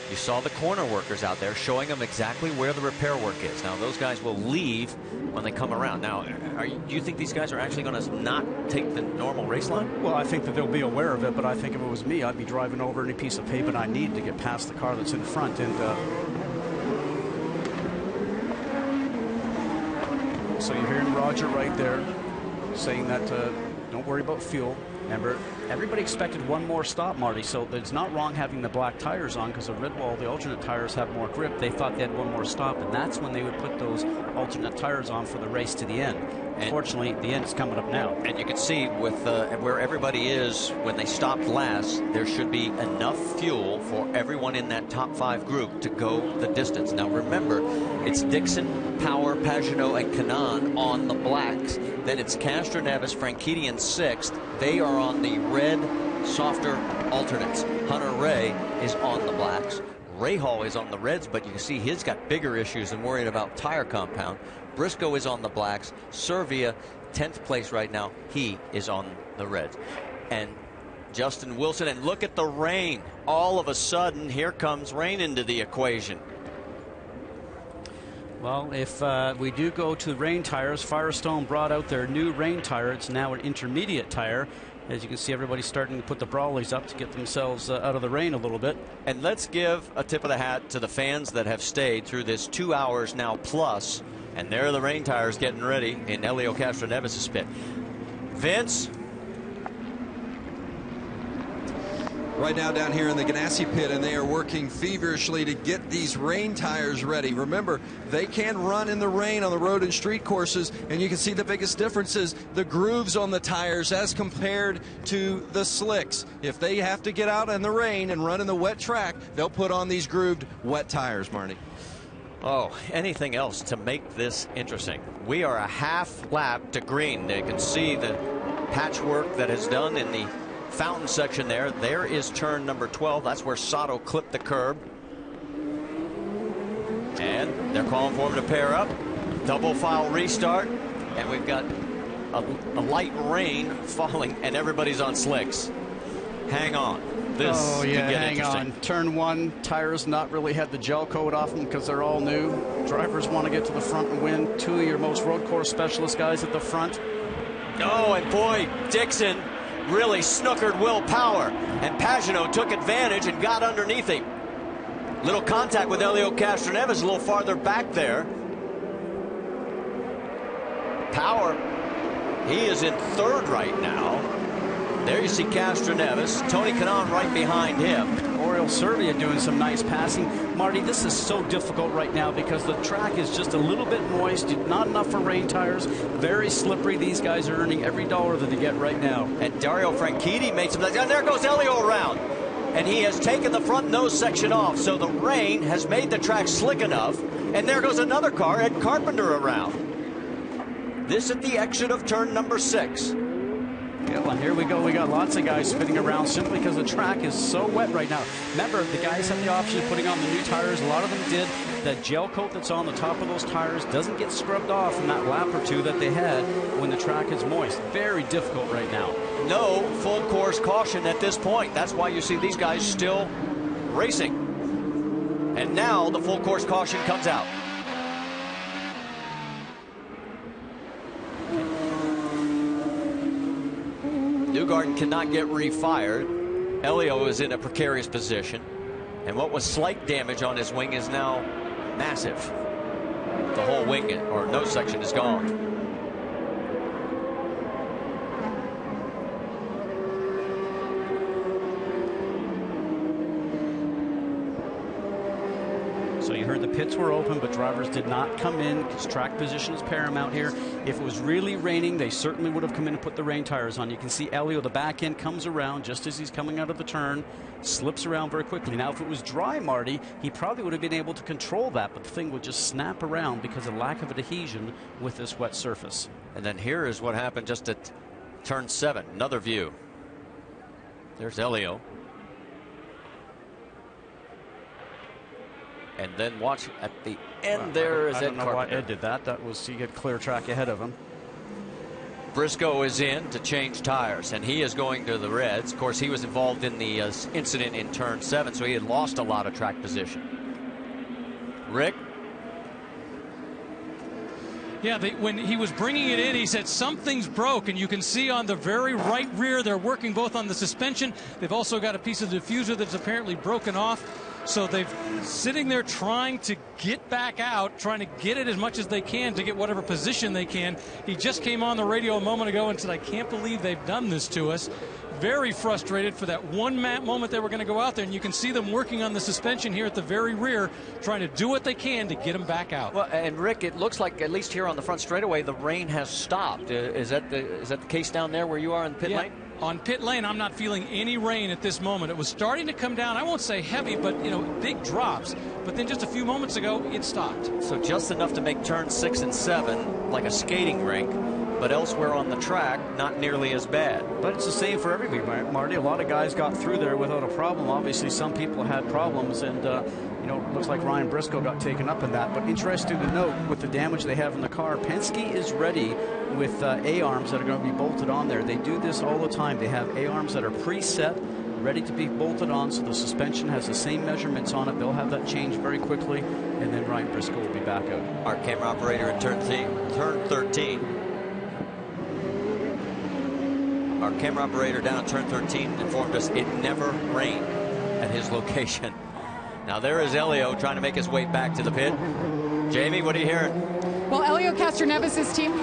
You saw the corner workers out there showing them exactly where the repair work is. Now, those guys will leave when they come around. Now, do you think these guys are actually going to not take the normal race line? well, I think that they'll be aware of it, but I think if it was me, I'd be driving over any piece of pavement I need to get past the car that's in front. And so you're hearing Roger right there saying that don't worry about fuel. Remember, everybody expected one more stop, Marty, so it's not wrong having the black tires on, because the red wall, the alternate tires have more grip. They thought they had one more stop, and that's when they would put those alternate tires on for the race to the end. Unfortunately, the end is coming up now. And you can see with where everybody is when they stopped last, there should be enough fuel for everyone in that top 5 group to go the distance. Now remember, it's Dixon, Power, Pagenaud, and Kanaan on the blacks. Then it's Castroneves, Franchitti in 6th. They are on the red, softer alternates. Hunter Ray is on the blacks. Rahal is on the reds, but you can see he's got bigger issues than worrying about tire compound. Briscoe is on the blacks. Servia, 10th place right now. He is on the reds. And Justin Wilson, and look at the rain. All of a sudden, here comes rain into the equation. Well, if we do go to rain tires, Firestone brought out their new rain tire. It's now an intermediate tire. As you can see, everybody's starting to put the Brawleys up to get themselves out of the rain a little bit. And let's give a tip of the hat to the fans that have stayed through this 2 hours now plus. And there are the rain tires getting ready in Helio Castroneves' pit. Vince? Right now down here in the Ganassi pit, and they are working feverishly to get these rain tires ready. Remember, they can run in the rain on the road and street courses, and you can see the biggest difference is the grooves on the tires as compared to the slicks. If they have to get out in the rain and run in the wet track, they'll put on these grooved wet tires, Marty. Oh, anything else to make this interesting. We are a half lap to green. You can see the patchwork that is done in the fountain section there. There is turn number 12. That's where Sato clipped the curb. And they're calling for him to pair up. Double file restart. And we've got a light rain falling, and everybody's on slicks. Hang on. This could get hang on. Turn 1, tires not really had the gel coat off them because they're all new. Drivers want to get to the front and win. 2 of your most road course specialist guys at the front. Oh, and boy, Dixon really snookered Will Power, and Pagenaud took advantage and got underneath him. Little contact with Helio Castroneves a little farther back there. Power, he is in third right now. There you see Castroneves, Tony Kanaan right behind him. Oriol Servia doing some nice passing. Marty, this is so difficult right now because the track is just a little bit moist, not enough for rain tires, very slippery. These guys are earning every dollar that they get right now. And Dario Franchitti made some, and there goes Helio around. And he has taken the front nose section off, so the rain has made the track slick enough. And there goes another car, Ed Carpenter around. This at the exit of turn number 6. Yeah, well, here we go. We got lots of guys spinning around simply because the track is so wet right now. Remember, the guys have the option of putting on the new tires. A lot of them did. That gel coat that's on the top of those tires doesn't get scrubbed off from that lap or two that they had when the track is moist. Very difficult right now. No full course caution at this point. That's why you see these guys still racing. And now the full course caution comes out. Newgarden cannot get refired. Helio is in a precarious position. And what was slight damage on his wing is now massive. The whole wing or nose section is gone. So you heard the pits were open, but drivers did not come in because track position is paramount here. If it was really raining, they certainly would have come in and put the rain tires on. You can see Helio, the back end, comes around just as he's coming out of the turn, slips around very quickly. Now, if it was dry, Marty, he probably would have been able to control that, but the thing would just snap around because of lack of adhesion with this wet surface. And then here is what happened just at turn 7. Another view. There's Helio. And then watch at the end there is Ed Carpenter. I don't know why Ed did that. That was, he had clear track ahead of him. Briscoe is in to change tires, and he is going to the Reds. Of course, he was involved in the incident in turn 7, so he had lost a lot of track position. Rick? Yeah, when he was bringing it in, he said something's broke, and you can see on the very right rear they're working both on the suspension. They've also got a piece of the diffuser that's apparently broken off. So they've sitting there trying to get back out, trying to get it as much as they can to get whatever position they can. He just came on the radio a moment ago and said, I can't believe they've done this to us. Very frustrated for that one moment they were going to go out there, and you can see them working on the suspension here at the very rear, trying to do what they can to get them back out. Well, and Rick, it looks like at least here on the front straightaway, the rain has stopped. Is that the case down there where you are in the pit lane? On pit lane, I'm not feeling any rain at this moment. It was starting to come down. I won't say heavy, but big drops. But then just a few moments ago, it stopped. So just enough to make turn 6 and 7 like a skating rink. But elsewhere on the track, not nearly as bad. But it's the same for everybody, Marty. A lot of guys got through there without a problem. Obviously, some people had problems, and it looks like Ryan Briscoe got taken up in that. But interesting to note, with the damage they have in the car, Penske is ready with A-arms that are going to be bolted on there. They do this all the time. They have A-arms that are preset, ready to be bolted on, so the suspension has the same measurements on it. They'll have that changed very quickly, and then Ryan Briscoe will be back out. Our camera operator at turn 13. Our camera operator down at turn 13 informed us it never rained at his location. Now there is Helio trying to make his way back to the pit. Jamie, what are you hearing? Well, Helio Castroneves' team,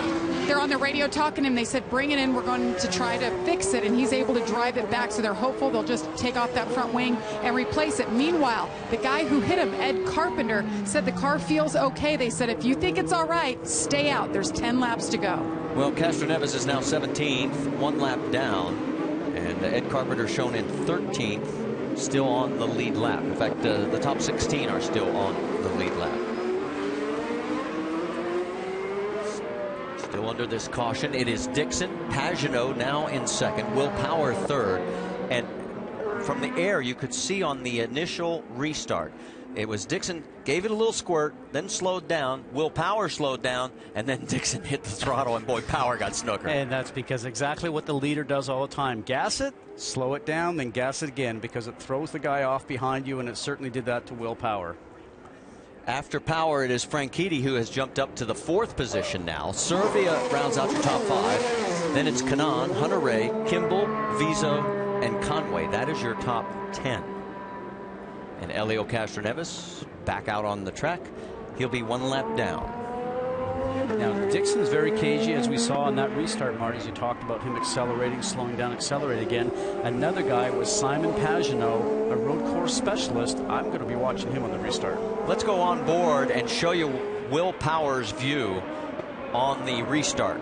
they're on the radio talking to him. They said, bring it in. We're going to try to fix it. And he's able to drive it back. So they're hopeful they'll just take off that front wing and replace it. Meanwhile, the guy who hit him, Ed Carpenter, said the car feels okay. They said, if you think it's all right, stay out. There's 10 laps to go. Well, Castroneves is now 17th, 1 lap down. And Ed Carpenter shown in 13th, still on the lead lap. In fact, the top 16 are still on the lead lap. Still under this caution, it is Dixon. Pagenaud now in second. Will Power third. And from the air, you could see on the initial restart, it was Dixon gave it a little squirt, then slowed down. Will Power slowed down, and then Dixon hit the throttle, and boy, Power got snookered. And that's because exactly what the leader does all the time. Gas it, slow it down, then gas it again, because it throws the guy off behind you, and it certainly did that to Will Power. After Power, it is Franchitti who has jumped up to the 4th position now. Servia rounds out the top 5. Then it's Kanaan, Hunter-Reay, Kimball, Vizo, and Conway. That is your top 10. And Helio Castroneves back out on the track. He'll be 1 lap down. Now, Dixon's very cagey, as we saw in that restart, Marty, as you talked about him accelerating, slowing down, accelerating again. Another guy was Simon Pagenaud, a road course specialist. I'm going to be watching him on the restart. Let's go on board and show you Will Power's view on the restart.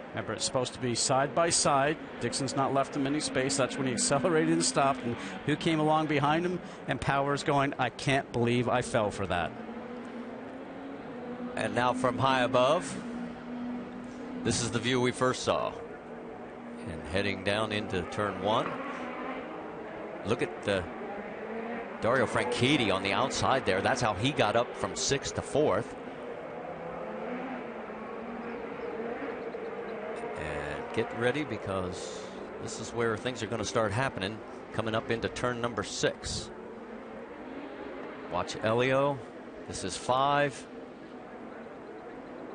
Remember, it's supposed to be side by side. Dixon's not left him any space. That's when he accelerated and stopped. And who came along behind him? And Power's going, I can't believe I fell for that. And now from high above, this is the view we first saw. And heading down into turn 1. Look at Dario Franchitti on the outside there. That's how he got up from 6th to 4th. Get ready, because this is where things are going to start happening coming up into turn number 6. Watch Helio. This is 5.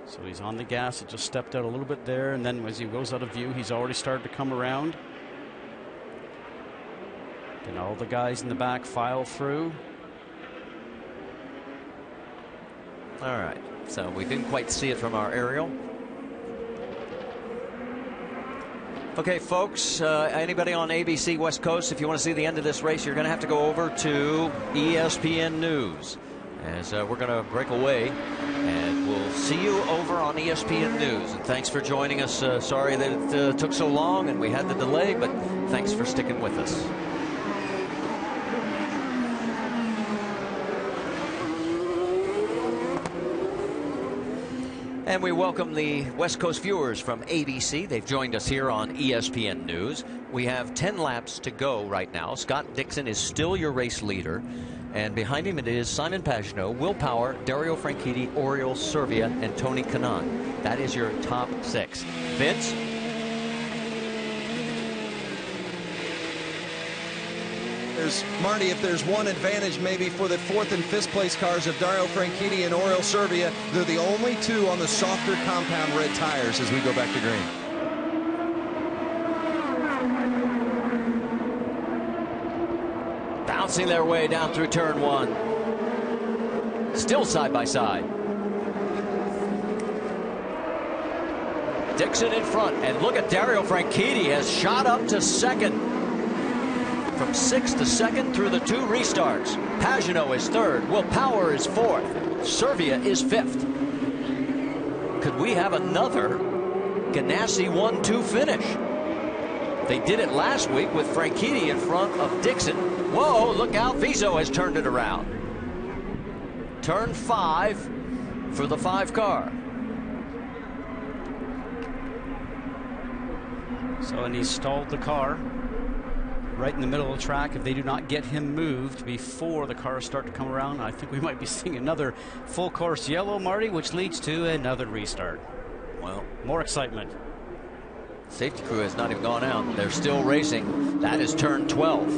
So he's on the gas. It just stepped out a little bit there, and then as he goes out of view, he's already started to come around. Then all the guys in the back file through. All right, so we didn't quite see it from our aerial. Okay, folks, anybody on ABC West Coast, if you want to see the end of this race, you're going to have to go over to ESPN News, as we're going to break away, and we'll see you over on ESPN News. And thanks for joining us. Sorry that it took so long and we had the delay, but thanks for sticking with us. And we welcome the West Coast viewers from ABC. They've joined us here on ESPN News. We have 10 laps to go right now. Scott Dixon is still your race leader. And behind him it is Simon Pagenaud, Will Power, Dario Franchitti, Oriol Servia, and Tony Kanaan. That is your top 6. Vince? Marty, if there's one advantage maybe for the 4th and 5th place cars of Dario Franchitti and Oriol Servia, they're the only 2 on the softer compound red tires as we go back to green. Bouncing their way down through turn 1. Still side by side. Dixon in front, and look at Dario Franchitti has shot up to 2nd. From 6th to 2nd through the 2 restarts. Pagenaud is 3rd. Will Power is 4th. Servia is 5th. Could we have another Ganassi 1-2 finish? They did it last week with Franchitti in front of Dixon. Whoa, look out. Vizo has turned it around. Turn 5 for the 5 car. So, and he stalled the car right in the middle of the track. If they do not get him moved before the cars start to come around, I think we might be seeing another full course yellow, Marty, which leads to another restart. Well, more excitement. Safety crew has not even gone out. They're still racing. That is turn 12.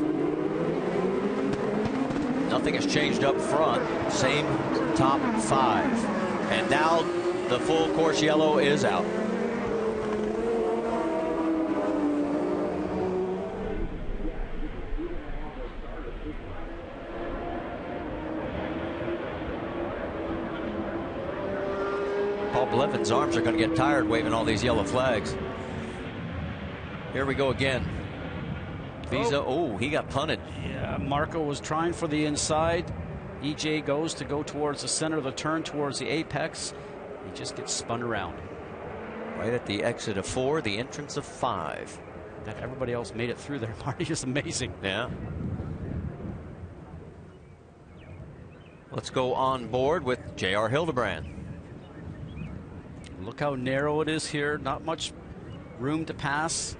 Nothing has changed up front. Same top 5. And now the full course yellow is out. Levin's arms are going to get tired waving all these yellow flags. Here we go again. Vizo, oh, he got punted. Yeah, Marco was trying for the inside. EJ goes to go towards the center of the turn, towards the apex. He just gets spun around. Right at the exit of 4, the entrance of 5. That everybody else made it through there, Marty, is amazing. Yeah. Let's go on board with J.R. Hildebrand. Look how narrow it is here. Not much room to pass.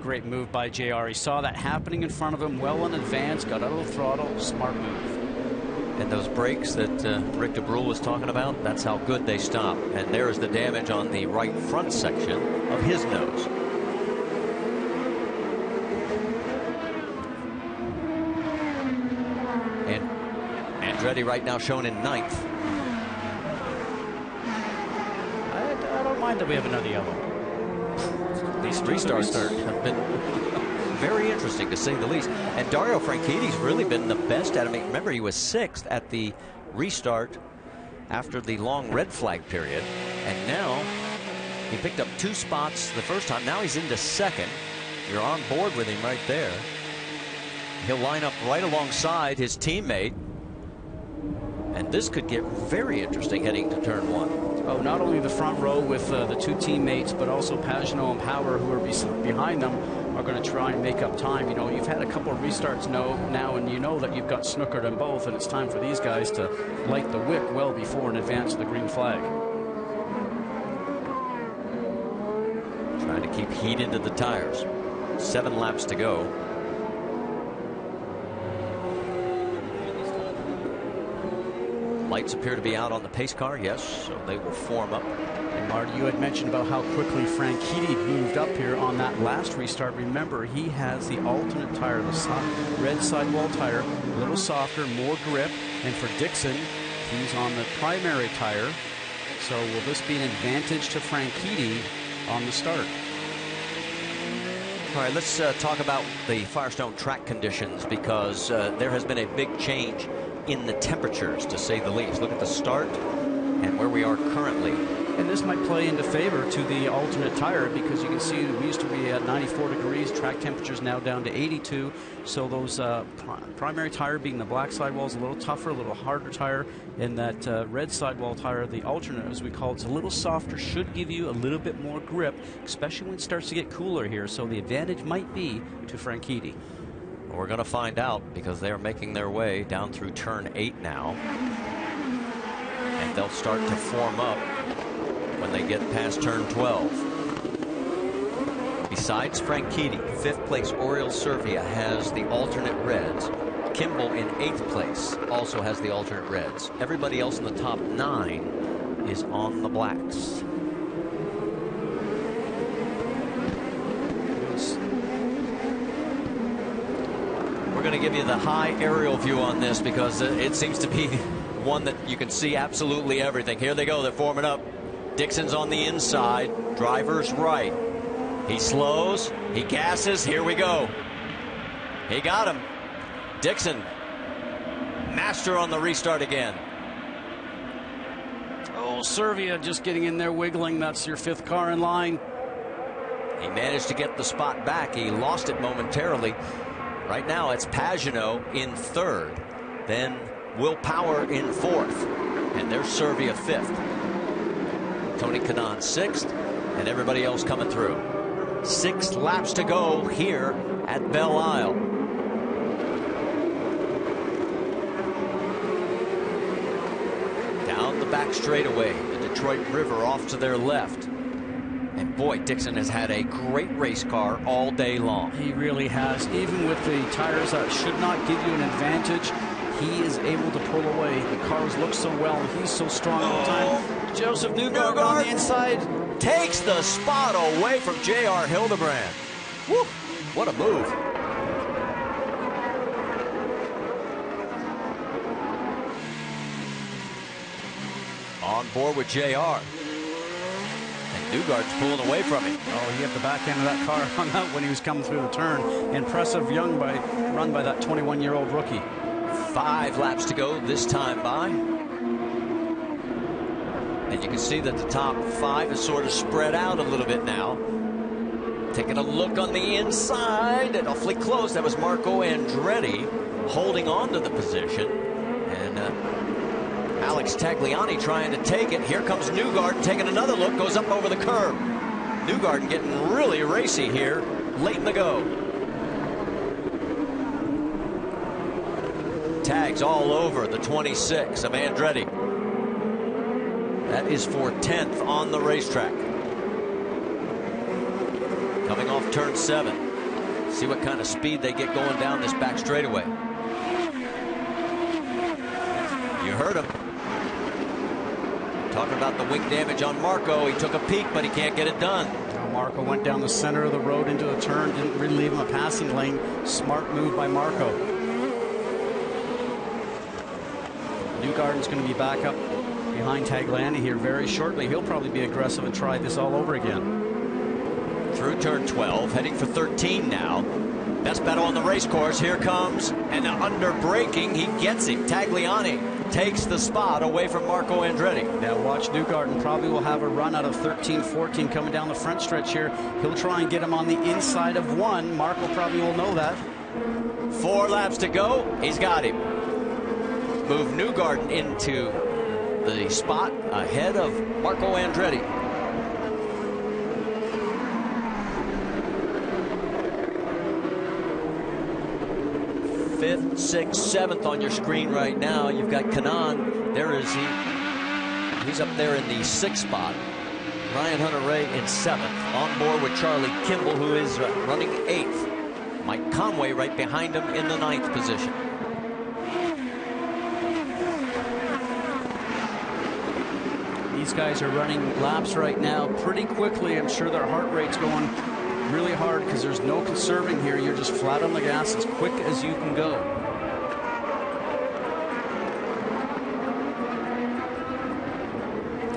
Great move by JR. He saw that happening in front of him well in advance, got out of the throttle. Smart move. And those brakes that Rick de Brule was talking about, that's how good they stop. And there is the damage on the right front section of his nose. And Andretti right now shown in 9th. mind that we have another yellow. These restarts have been very interesting, to say the least. And Dario Franchitti's really been the best at it. I mean, remember, he was 6th at the restart after the long red flag period. And now he picked up 2 spots the first time. Now he's into 2nd. You're on board with him right there. He'll line up right alongside his teammate. And this could get very interesting heading to turn 1. Oh, not only the front row with the 2 teammates, but also Pagenaud and Power, who are behind them, are going to try and make up time. You know, you've had a couple of restarts now, and you know that you've got snookered them both, and it's time for these guys to light the wick well before in advance of the green flag. Trying to keep heat into the tires. 7 laps to go. Lights appear to be out on the pace car, yes, so they will form up. And Marty, you had mentioned about how quickly Franchitti moved up here on that last restart. Remember, he has the alternate tire, the red sidewall tire, a little softer, more grip. And for Dixon, he's on the primary tire. So will this be an advantage to Franchitti on the start? All right, let's talk about the Firestone track conditions, because there has been a big change in the temperatures, to say the least. Look at the start and where we are currently. And this might play into favor to the alternate tire, because you can see we used to be at 94 degrees. Track temperatures now down to 82. So those primary tire, being the black sidewall, is a little tougher, a little harder tire. And that red sidewall tire, the alternate as we call it, it's a little softer, should give you a little bit more grip, especially when it starts to get cooler here. So the advantage might be to Franchitti. We're going to find out, because they're making their way down through turn 8 now. And they'll start to form up when they get past turn 12. Besides Franchitti, 5th place Oriol Servia has the alternate reds. Kimball in 8th place also has the alternate reds. Everybody else in the top 9 is on the blacks. We're going to give you the high aerial view on this, because it seems to be one that you can see absolutely everything. Here they go. They're forming up. Dixon's on the inside. Driver's right. He slows. He gasses. Here we go. He got him. Dixon, master on the restart again. Oh, Servia just getting in there, wiggling. That's your 5th car in line. He managed to get the spot back. He lost it momentarily. Right now, it's Pagenaud in 3rd. Then Will Power in 4th. And there's Servia 5th. Tony Kanaan 6th. And everybody else coming through. 6 laps to go here at Belle Isle. Down the back straightaway. The Detroit River off to their left. And boy, Dixon has had a great race car all day long. He really has. Even with the tires that should not give you an advantage, he is able to pull away. The cars look so well, and he's so strong all the time. Joseph Newgarden on the inside takes the spot away from J.R. Hildebrand. Woo, what a move. On board with J.R. Newgarden's pulling away from him. Oh, he had the back end of that car hung out when he was coming through the turn. Impressive run by that 21-year-old rookie. 5 laps to go this time by. And you can see that the top 5 is sort of spread out a little bit now. Taking a look on the inside, and awfully close. That was Marco Andretti holding on to the position. And Alex Tagliani trying to take it. Here comes Newgarden taking another look, goes up over the curb. Newgarden getting really racy here late in the go. Tags all over the 26 of Andretti. That is for 10th on the racetrack. Coming off turn 7. See what kind of speed they get going down this back straightaway. You heard him. Talking about the wing damage on Marco. He took a peek, but he can't get it done. Marco went down the center of the road into a turn, didn't really leave him a passing lane. Smart move by Marco. Newgarden's going to be back up behind Tagliani here very shortly. He'll probably be aggressive and try this all over again. Through turn 12, heading for 13 now. Best battle on the race course. Here comes, and under braking, he gets him. Tagliani takes the spot away from Marco Andretti. Now watch Newgarden probably will have a run out of 13-14 coming down the front stretch here. He'll try and get him on the inside of one. Marco probably will know that. 4 laps to go. He's got him. Move Newgarden into the spot ahead of Marco Andretti. 5th, 6th, 7th on your screen right now. You've got Kanaan. There is he. He's up there in the 6th spot. Ryan Hunter-Reay in 7th. On board with Charlie Kimball, who is running 8th. Mike Conway right behind him in the 9th position. These guys are running laps right now pretty quickly. I'm sure their heart rate's going really hard because there's no conserving here. You're just flat on the gas as quick as you can go.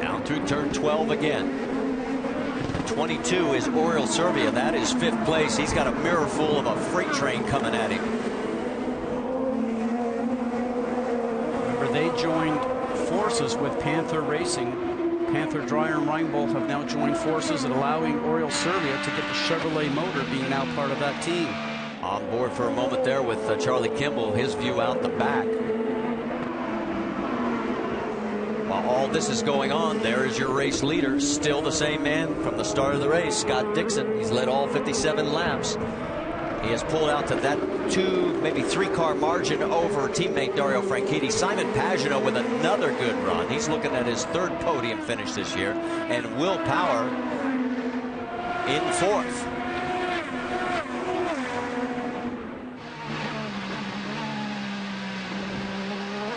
Down through turn 12 again. 22 is Oriol Servia. That is 5th place. He's got a mirror full of a freight train coming at him. Remember, they joined forces with Panther Racing. Panther, Dreyer, and Reinbold have now joined forces and allowing Oriol Servia to get the Chevrolet motor, being now part of that team. On board for a moment there with Charlie Kimball, his view out the back. While all this is going on, there is your race leader, still the same man from the start of the race, Scott Dixon. He's led all 57 laps. He has pulled out to that 2, maybe 3 car margin over teammate Dario Franchitti. Simon Pagenaud with another good run. He's looking at his 3rd podium finish this year. And Will Power in 4th.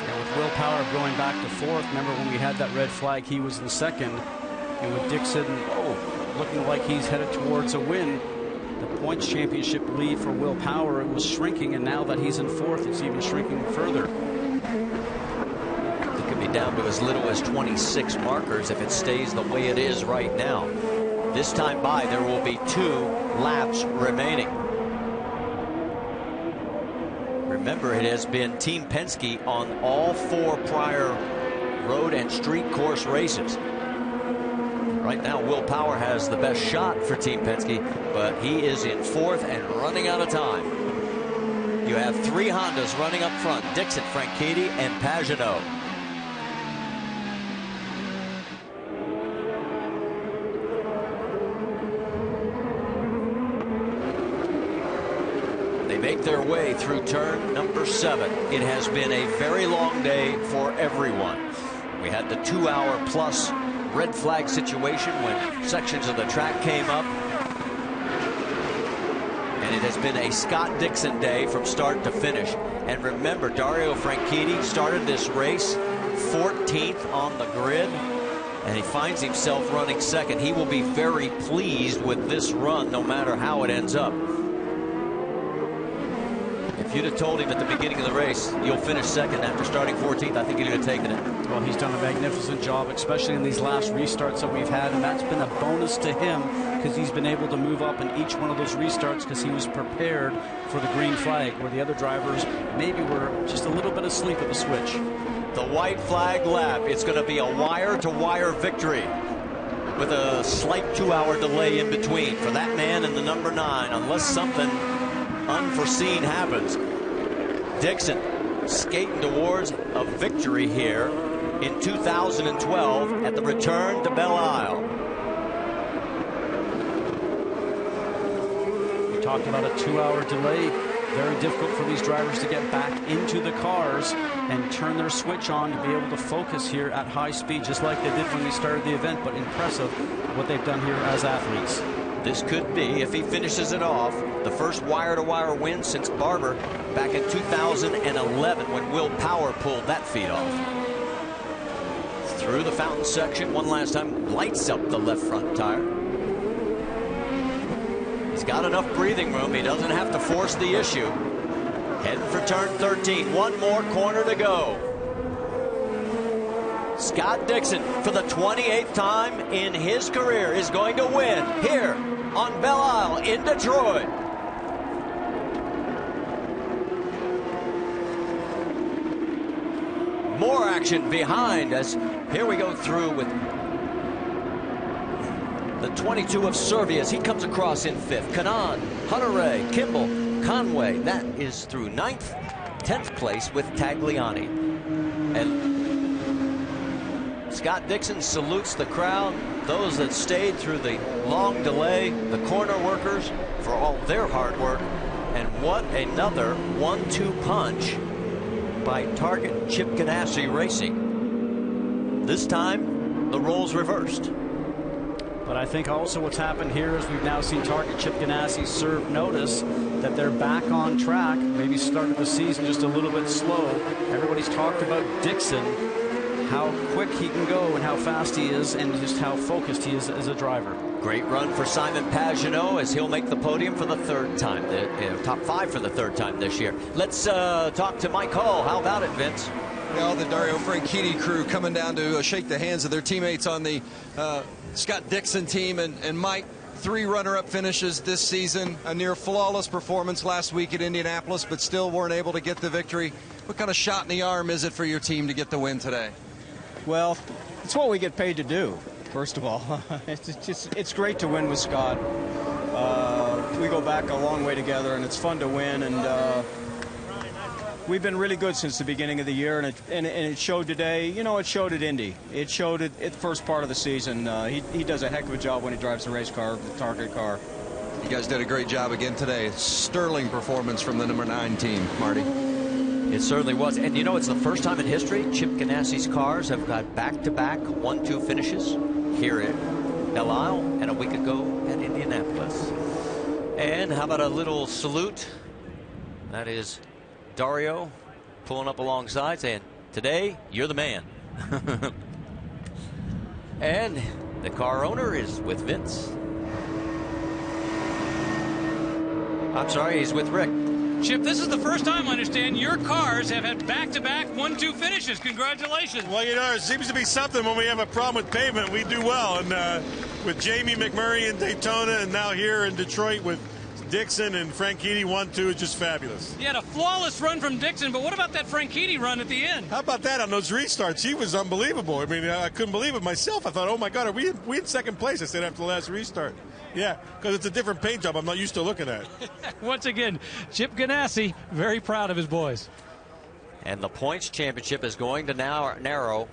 And with Will Power going back to 4th, remember when we had that red flag, he was in 2nd. And with Dixon looking like he's headed towards a win, the points championship lead for Will Power was shrinking, and now that he's in 4th, it's even shrinking further. It could be down to as little as 26 markers if it stays the way it is right now. This time by, there will be 2 laps remaining. Remember, it has been Team Penske on all 4 prior road and street course races. Right now, Will Power has the best shot for Team Penske, but he is in 4th and running out of time. You have 3 Hondas running up front: Dixon, Franchitti, and Pagenaud. They make their way through turn number 7. It has been a very long day for everyone. We had the 2-hour plus red flag situation when sections of the track came up. And it has been a Scott Dixon day from start to finish. And remember, Dario Franchitti started this race 14th on the grid, and he finds himself running 2nd. He will be very pleased with this run no matter how it ends up. If you'd have told him at the beginning of the race you'll finish 2nd after starting 14th, I think he'd have taken it. Well, he's done a magnificent job, especially in these last restarts that we've had, and that's been a bonus to him because he's been able to move up in each one of those restarts because he was prepared for the green flag, where the other drivers maybe were just a little bit asleep at the switch. The white flag lap. It's going to be a wire-to-wire victory with a slight 2-hour delay in between for that man in the number 9, unless something unforeseen happens. Dixon skating towards a victory here in 2012 at the return to Belle Isle. We talked about a 2-hour delay. Very difficult for these drivers to get back into the cars and turn their switch on to be able to focus here at high speed, just like they did when they started the event. But impressive what they've done here as athletes. This could be, if he finishes it off, the first wire-to-wire win since Barber back in 2011 when Will Power pulled that feat off. Through the fountain section one last time, lights up the left front tire. He's got enough breathing room. He doesn't have to force the issue. Heading for turn 13. One more corner to go. Scott Dixon, for the 28th time in his career, is going to win here on Belle Isle in Detroit. More action behind us. Here we go through with the 22 of Servias. He comes across in 5th. Kanaan, Hunter-Reay, Kimball, Conway. That is through 9th, 10th place with Tagliani. And Scott Dixon salutes the crowd, those that stayed through the long delay, the corner workers for all their hard work. And what another 1-2 punch by Target Chip Ganassi Racing. This time, the roles reversed. But I think also what's happened here is we've now seen Target Chip Ganassi serve notice that they're back on track. Maybe started the season just a little bit slow. Everybody's talked about Dixon, how quick he can go and how fast he is and just how focused he is as a driver. Great run for Simon Pagenaud as he'll make the podium for the 3rd time, top 5 for the 3rd time this year. Let's talk to Mike Hall. How about it, Vince? Well, the Dario Franchitti crew coming down to shake the hands of their teammates on the Scott Dixon team. And Mike, 3 runner-up finishes this season, a near flawless performance last week at Indianapolis, but still weren't able to get the victory. What kind of shot in the arm is it for your team to get the win today? Well, it's what we get paid to do, first of all. It's great to win with Scott. We go back a long way together, and it's fun to win. And we've been really good since the beginning of the year, and it showed today. You know, it showed at Indy. It showed at the first part of the season. He does a heck of a job when he drives the race car, the Target car. You guys did a great job again today. Sterling performance from the number 9 team, Marty. It certainly was. And you know, it's the first time in history Chip Ganassi's cars have got back-to-back 1-2 finishes here at Belle Isle and a week ago at Indianapolis. And how about a little salute? That is Dario pulling up alongside saying, today, you're the man. And the car owner is with Vince. I'm sorry, he's with Rick. Chip, this is the first time I understand your cars have had back-to-back 1-2 finishes. Congratulations. Well, you know, it seems to be something when we have a problem with pavement, we do well. And with Jamie McMurray in Daytona and now here in Detroit with Dixon and Franchitti 1-2 is just fabulous. You had a flawless run from Dixon, but what about that Franchitti run at the end? How about that on those restarts? He was unbelievable. I mean, I couldn't believe it myself. I thought, oh my God, are we in 2nd place? I said after the last restart. Yeah, because it's a different paint job I'm not used to looking at. Once again, Chip Ganassi, very proud of his boys. And the points championship is going to now narrow.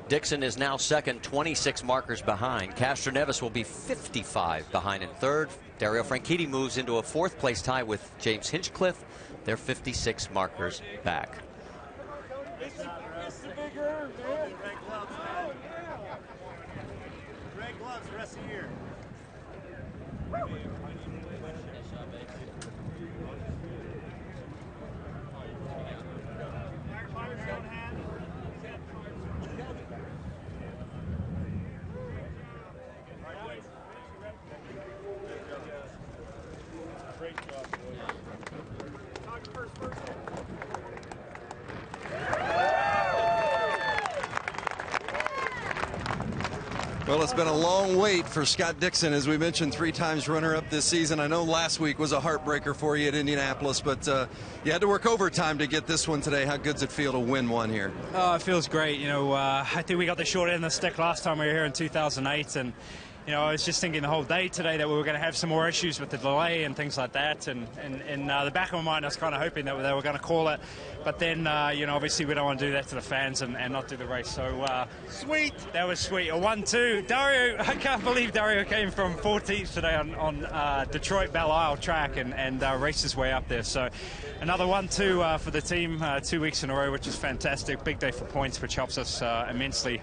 Dixon is now 2nd, 26 markers behind. Castroneves will be 55 behind in 3rd. Dario Franchitti moves into a 4th place tie with James Hinchcliffe. They're 56 markers back. Red gloves the rest of the year. Well, it's been a long wait for Scott Dixon, as we mentioned, 3 times runner-up this season. I know last week was a heartbreaker for you at Indianapolis, but you had to work overtime to get this one today. How good does it feel to win one here? Oh, it feels great. You know, I think we got the short end of the stick last time we were here in 2008, and you know, I was just thinking the whole day today that we were going to have some more issues with the delay and things like that. And in the back of my mind, I was kind of hoping that they were going to call it. But then, you know, obviously we don't want to do that to the fans and not do the race. So sweet. That was sweet. A 1-2. Dario, I can't believe Dario came from 14th today on Detroit Belle Isle track and raced his way up there. So another 1-2 for the team 2 weeks in a row, which is fantastic. Big day for points, which helps us immensely.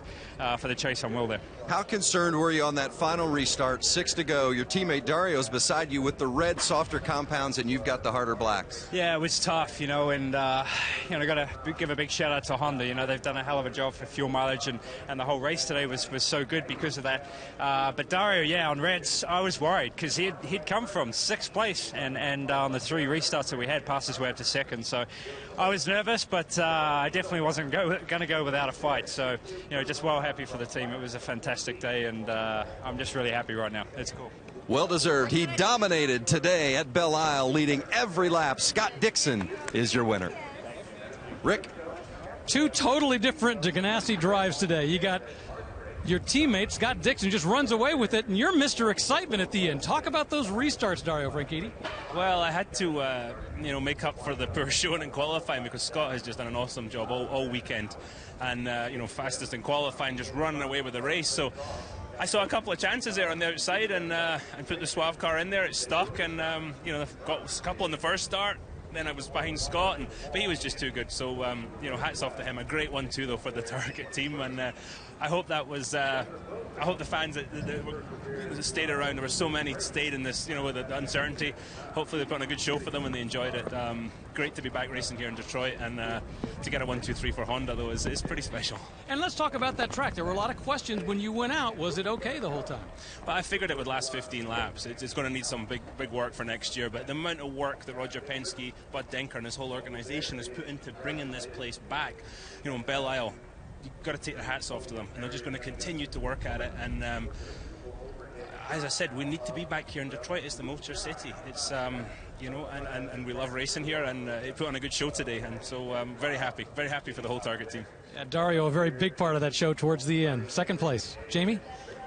for the chase on Will there. How concerned were you on that final restart? 6 to go. Your teammate Dario's beside you with the red, softer compounds, and you've got the harder blacks. Yeah, it was tough, and got to give a big shout out to Honda. They've done a hell of a job for fuel mileage, and the whole race today was so good because of that. But Dario, yeah, on reds, I was worried because he'd come from 6th place, and on the 3 restarts that we had, passed his way up to 2nd. So I was nervous, but I definitely wasn't going to go without a fight. So, just well happy for the team. It was a fantastic day, and I'm just really happy right now. It's cool. Well deserved. He dominated today at Belle Isle, leading every lap. Scott Dixon is your winner. Rick? 2 totally different Ganassi drives today. You got your teammate, Scott Dixon, just runs away with it, and you're Mr. Excitement at the end. Talk about those restarts, Dario Franchitti. Well, I had to, make up for the poor showing in qualifying because Scott has just done an awesome job all weekend. And, fastest in qualifying, just running away with the race. So I saw a couple of chances there on the outside and put the Suave car in there. It stuck and, got a couple in the first start. Then I was behind Scott, but he was just too good. So, hats off to him. A great 1-2, though, for the Target team. And I hope that was... I hope the fans that stayed around, there were so many stayed in this, with the uncertainty. Hopefully they put on a good show for them and they enjoyed it. Great to be back racing here in Detroit, and to get a 1-2-3 for Honda, though, is pretty special. And let's talk about that track. There were a lot of questions when you went out. Was it okay the whole time? Well, I figured it would last 15 laps. It's going to need some big work for next year, but the amount of work that Roger Penske, Bud Denker, and his whole organization has put into bringing this place back, in Belle Isle, you've got to take their hats off to them, and they're just going to continue to work at it. And as I said, we need to be back here in Detroit. It's the Motor City. It's and we love racing here, and it put on a good show today, and so I'm very happy for the whole Target team. Yeah, Dario, a very big part of that show towards the end. 2nd place. Jamie?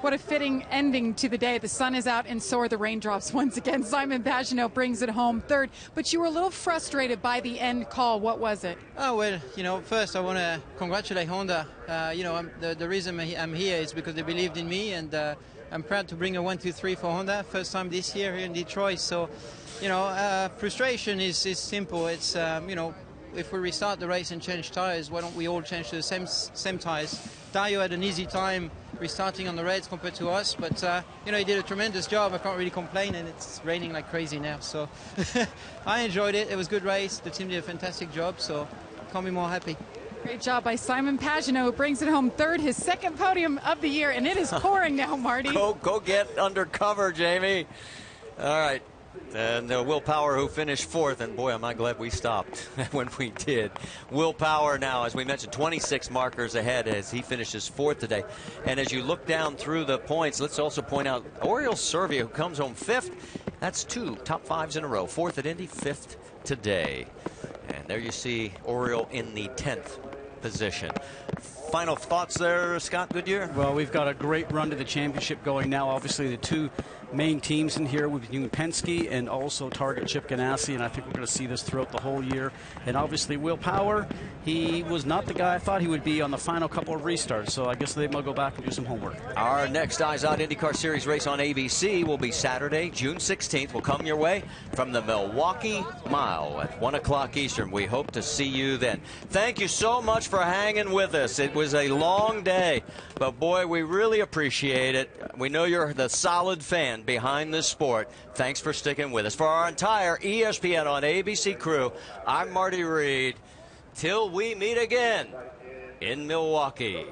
What a fitting ending to the day. The sun is out and so are the raindrops once again. Simon Pagenaud brings it home 3rd, but you were a little frustrated by the end call. What was it? Oh, well, first I want to congratulate Honda. The reason I'm here is because they believed in me, and I'm proud to bring a 1-2-3 for Honda. First time this year here in Detroit. So, frustration is simple. It's, if we restart the race and change tires, why don't we all change to the same tires? Dario had an easy time restarting on the reds compared to us, but he did a tremendous job. I can't really complain, and it's raining like crazy now, so I enjoyed it. It was a good race. The team did a fantastic job, so can't be more happy. Great job by Simon Pagenaud, who brings it home 3rd, his 2nd podium of the year, and it is pouring now, Marty. Go get under cover, Jamie. All right. And Will Power, who finished 4th, and boy, am I glad we stopped when we did. Will Power now, as we mentioned, 26 markers ahead as he finishes 4th today. And as you look down through the points, let's also point out Oriol Servia, who comes home 5th. That's 2 top 5s in a row. 4th at Indy, 5th today. And there you see Oriol in the 10th position. Final thoughts there, Scott Goodyear? Well, we've got a great run to the championship going now. Obviously, the 2 main teams in here with Penske and also Target Chip Ganassi, and I think we're going to see this throughout the whole year. And obviously, Will Power, he was not the guy I thought he would be on the final couple of restarts, so I guess they might go back and do some homework. Our next Eyes On IndyCar Series race on ABC will be Saturday, June 16th. Will come your way from the Milwaukee Mile at 1 o'clock Eastern. We hope to see you then. Thank you so much for hanging with us. It was a long day, but boy, we really appreciate it. We know you're the solid fan behind this sport. Thanks for sticking with us. For our entire ESPN on ABC crew, I'm Marty Reed. Till we meet again in Milwaukee.